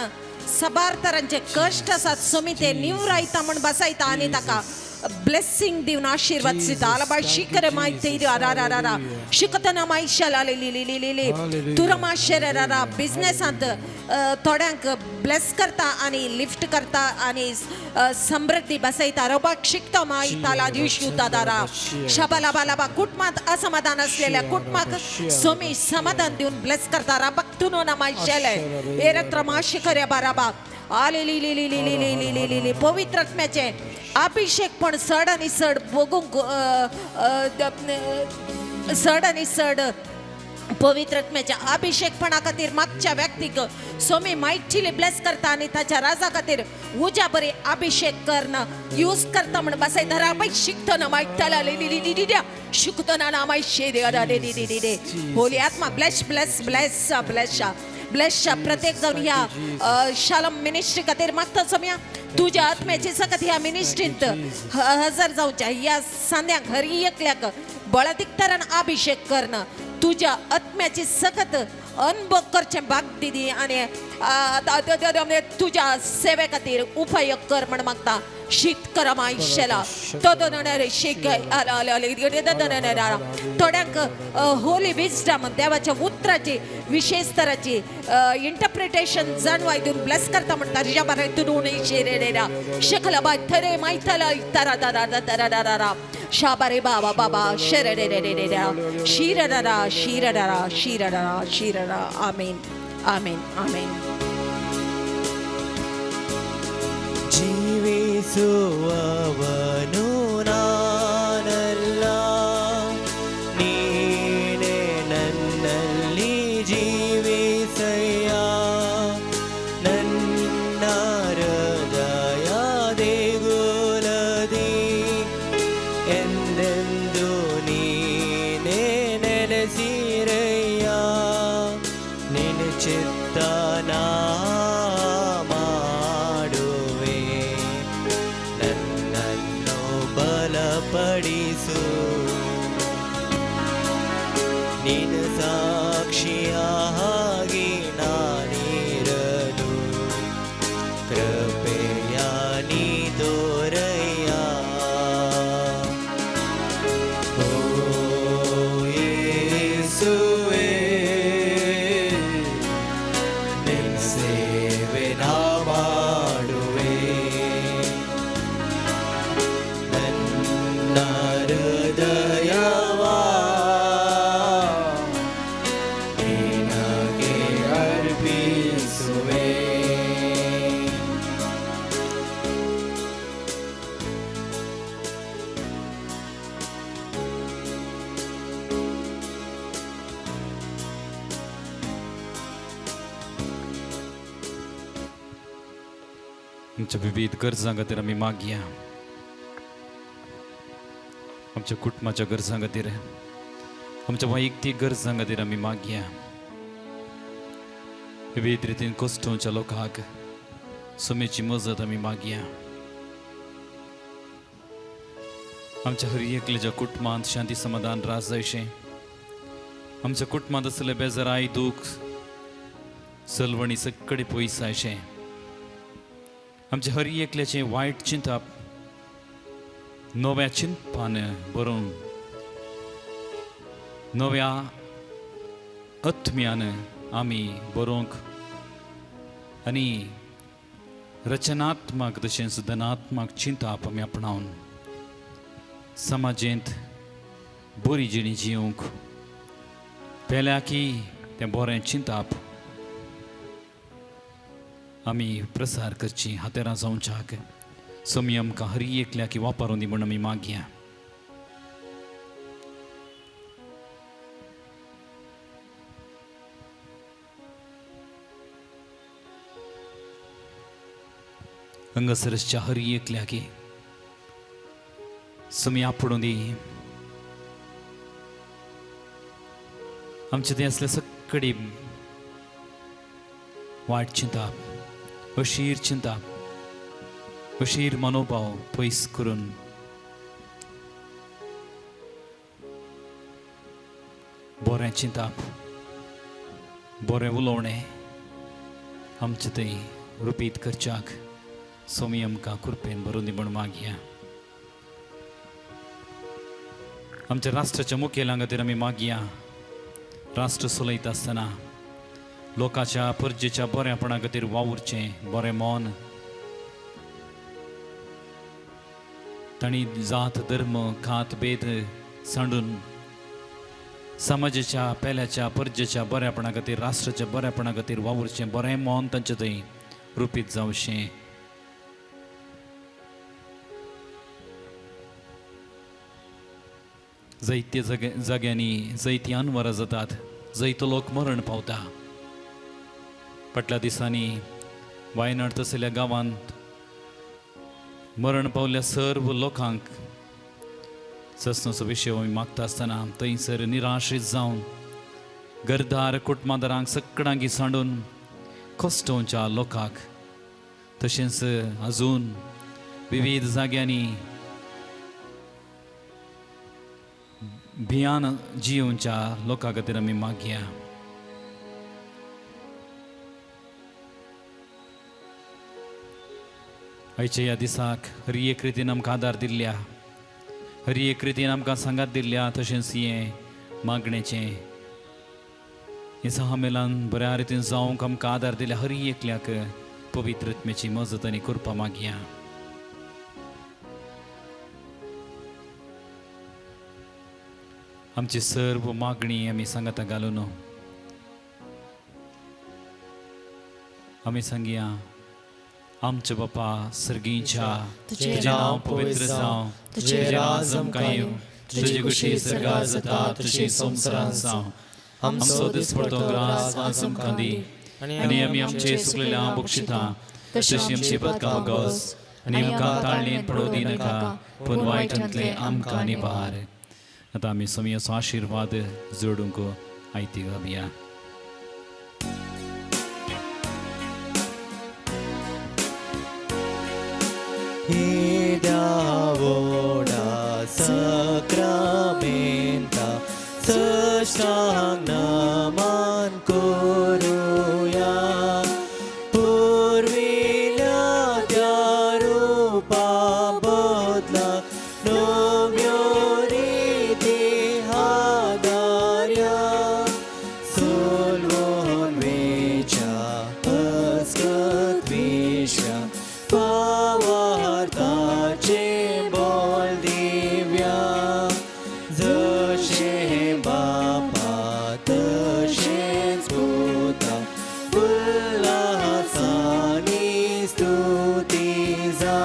सबार तरांचे कष्ट आसात सोमी ते निवरायता म्हण बसायता आनी ताका ब्लेसिंग दिवन आशीर्वाद दिता आलाबा शिकरे माहिती रा रा रा रा शिकतना मायशाला ले ले ले ले ले तुरमा शेरे रा रा बिझनेसांत थोड्यांक ब्लेस करता आनी लिफ्ट करता आनी समृद्धी बसयता रोबाक शिकता मायताला दिवशुता दारा शबाला बालाबा कुटुंबात असमाधान असलेल्या कुटुंबाक सोमी समाधान दिवन ब्लेस करता राबाक तुनो ना मायशेले एरत्र माशिकरे बाराबा आले ली ली ली ली ली ली ली ली ली पवित्र आत्म्याचे अभिषेक पण सड आणि सड बघूंक सड आणि सड पवित्र आत्म्याच्या अभिषेकपणा खातीर मागच्या व्यक्तीक सोमी मायठीले ब्लेस करता आणि ताच्या राजा खातीर उजा बरे अभिषेक करणं यूज करता म्हण बसाय धरा बाई शिकतना मायताला ले ली ली ली शिकतना ना माय शेरे अरा ले ली ली ली होली आत्मा bless bless bless bless bless प्रत्येक जाऊन ह्या शालम मिनिस्ट्री खातीर मागता सोम्या तुझ्या आत्म्याची सकत ह्या मिनिस्ट्रींत हजर जावच्या ह्या सांद्यांक हर एकल्याक बळादिक तरान अभिषेक करणं तुझ्या आत्म्याची सकत अनुभव करचे भाग दिदी आणि तुझ्या सेवे खातीर उपयोग कर म्हण मागता शीत आयुष्याला तो थोड्यांक होली विजडम देवाच्या उतराची विशेष तराची इंटरप्रिटेशन जाणवाय दिवन ब्लेस करता म्हणटा रिजा बारा तुडून शेरेरा शकला बाय थरे मायतला तरा दारा तरा दारा शाबारे बाबा बाबा शेरे रे रे रे शिररा शिररा शिररा शिररा आमीन आमीन आमीन ಜೀವಿಸುವವನು ನಾನಲ್ಲ ನೀನೇ ನನ್ನಲ್ಲಿ ಜೀವಿಸಯ್ಯ ನನ್ನ ಹೃದಯ ದೇಗುಲದಿ ಎಂದೆಂದು ನೀನೇ ನೆಲೆಸಿರಯ್ಯ ನಿನ್ನ ಚಿತ್ತನ ಬಲಪಡಿಸು ನಿನ್ನ ಸಾಕ್ಷಿಯಾಗಿ ನಾನಿರಲು ಕೃಪೆಯ ನೀ ತೋರಯ್ಯ ಓ ಯೇಸುವೇ ನಿನ್ನ ಸೇವೆ ನಾ ಮಾಡುವೆ ಹೃದಯವಾ ನಿನಗೆ ಅರ್ಪಿಸುವೆ आमच्या विविध गरजां खातीर आमी मागया आमच्या कुटुंबाच्या गरजां खातीर आमच्या वैयक्तीक गरजां खातीर आमी मागया विविध रितीन कश्टांच्या लोकांक सोमेची मजत आमी मागया आमच्या हर एकल्याच्या कुटुंबांत शांती समाधान रास जायशें आमच्या कुटुंबांत असले बेजाराय दूख सलवणी सगळे पयस जायशें आमच्या हर एकल्याचें वायट चिंतप नव्या चिंतपान बरोवन नव्या आत्म्यान आमी बरोवंक आनी रचनात्मक तशेंच धनात्मक चिंतप आमी आपणावन समाजेंत बरी जिणी जिवंक पेल्या की तें बरें चिंतप आमी प्रसार करची हातेरां जावच्याक सोमी आमकां हर एकल्याक वापरून दी म्हूण आमी मागया. हंगसरच्या हर एकल्याक सोमी आपडून दी. आमचे ते असले सगळी वायट चिंता, अशीर चिंता, अशीर मनोभाव पयस करून बरें चिंताप, बरें उलोवणें आमचे थंय रुपीत करच्याक सोमी आमकां कृपेन भरून दी म्हूण मागया. आमच्या राष्ट्राच्या मुखेल्या खातीर आमी मागया. राष्ट्र चलयता आसतना लोकांच्या परजेच्या बऱ्यापणा खातीर वावुरचें बरें मौन. तांणी जात धर्म खात भेद सांडून समाजाच्या पेल्याच्या परजेच्या बऱ्यापणा खातीर राष्ट्राच्या बऱ्यापणा खातीर वावुरचें बरें मौन तांचे थंय रुपीत जावचें. जायत्या जाग्यांनी जायतीं अनवरां जातात, जायतो लोक मरण पावता. फाटल्या दिसांनी वायनाड तसल्या गांवांत मरण पावल्या सर्व लोकांक ससनोचो विशय आमी मागता आसतना थंयसर निराश्रीत जावन घरदार कुटुंबादारांक सगळ्यांक सांडून कश्टोवच्या लोकांक तशेंच अजून विविध जाग्यांनी भियान जियोवच्या लोकां खातीर आमी मागया. आयच्या ह्या दिसाक हर एक रितीन आमकां आदार दिल्ल्या, हर एक रितीन आमकां सांगात दिल्ल्या, तशेंच हें मागणेचें हें सहमेलन बऱ्या रितीन जावंक आमकां आदार दिल्या हर एकल्याक पवित्र आत्म्याची मजत आनी कृपा मागया. आमची सर्व मागणी आमी सांगाता घालून आमी सांगया. आमचे बापा सर्गीच्या तुझे नांव पवित्र जावं, तुझे राज आमकां येवं, तुझी कुशी सर्गार जाता तशी संवसारांत जावं. आमचो दिसपडटो ग्रास आज आमकां दी, आनी आमी आमचे सुकलेल्या बक्षिता तशी आमची बदकां वगोस, आनी आमकां ताळणेंत पडोवं दिनाका, पूण वायटांतले आमकां निबार. आतां आमी सोमयाचो आशिर्वाद जोडूंक आयती घालुया. Idavoda sakramenta naman koruya purvila darupa bodla novyori hadarya solvon vecha askat vishya पावार्ताचे बोल दिव्या जशे बापा तशेच पुता उल्हासानी स्तुती जा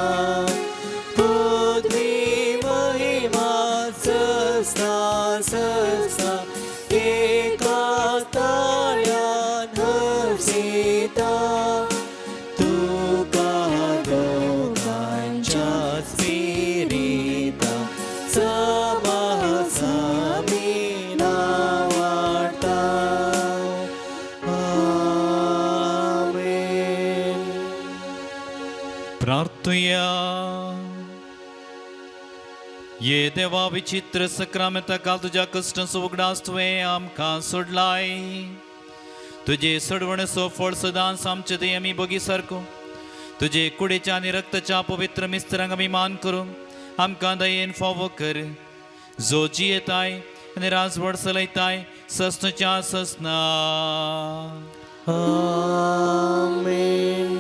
पृथ्वी महिमा सस्ता सस्ता एका ताळ्यान हसिता प्रार्थया. ये देवा विचित्र सक्रामेंता काल तुझ्या कष्टांचो उगडास तुवें आमकां सोडलाय. तुजे सोडवणेचो फळ सदांच आमचे थंय आमी बगी सारको तुजे कुडेच्या आनी रक्ताच्या पवित्र मिस्त्रांक आमी मान करून आमकां दयेन फावो कर. जो जियेताय आनी राजवड चलयताय सस्नच्या सस्ना. आमेन.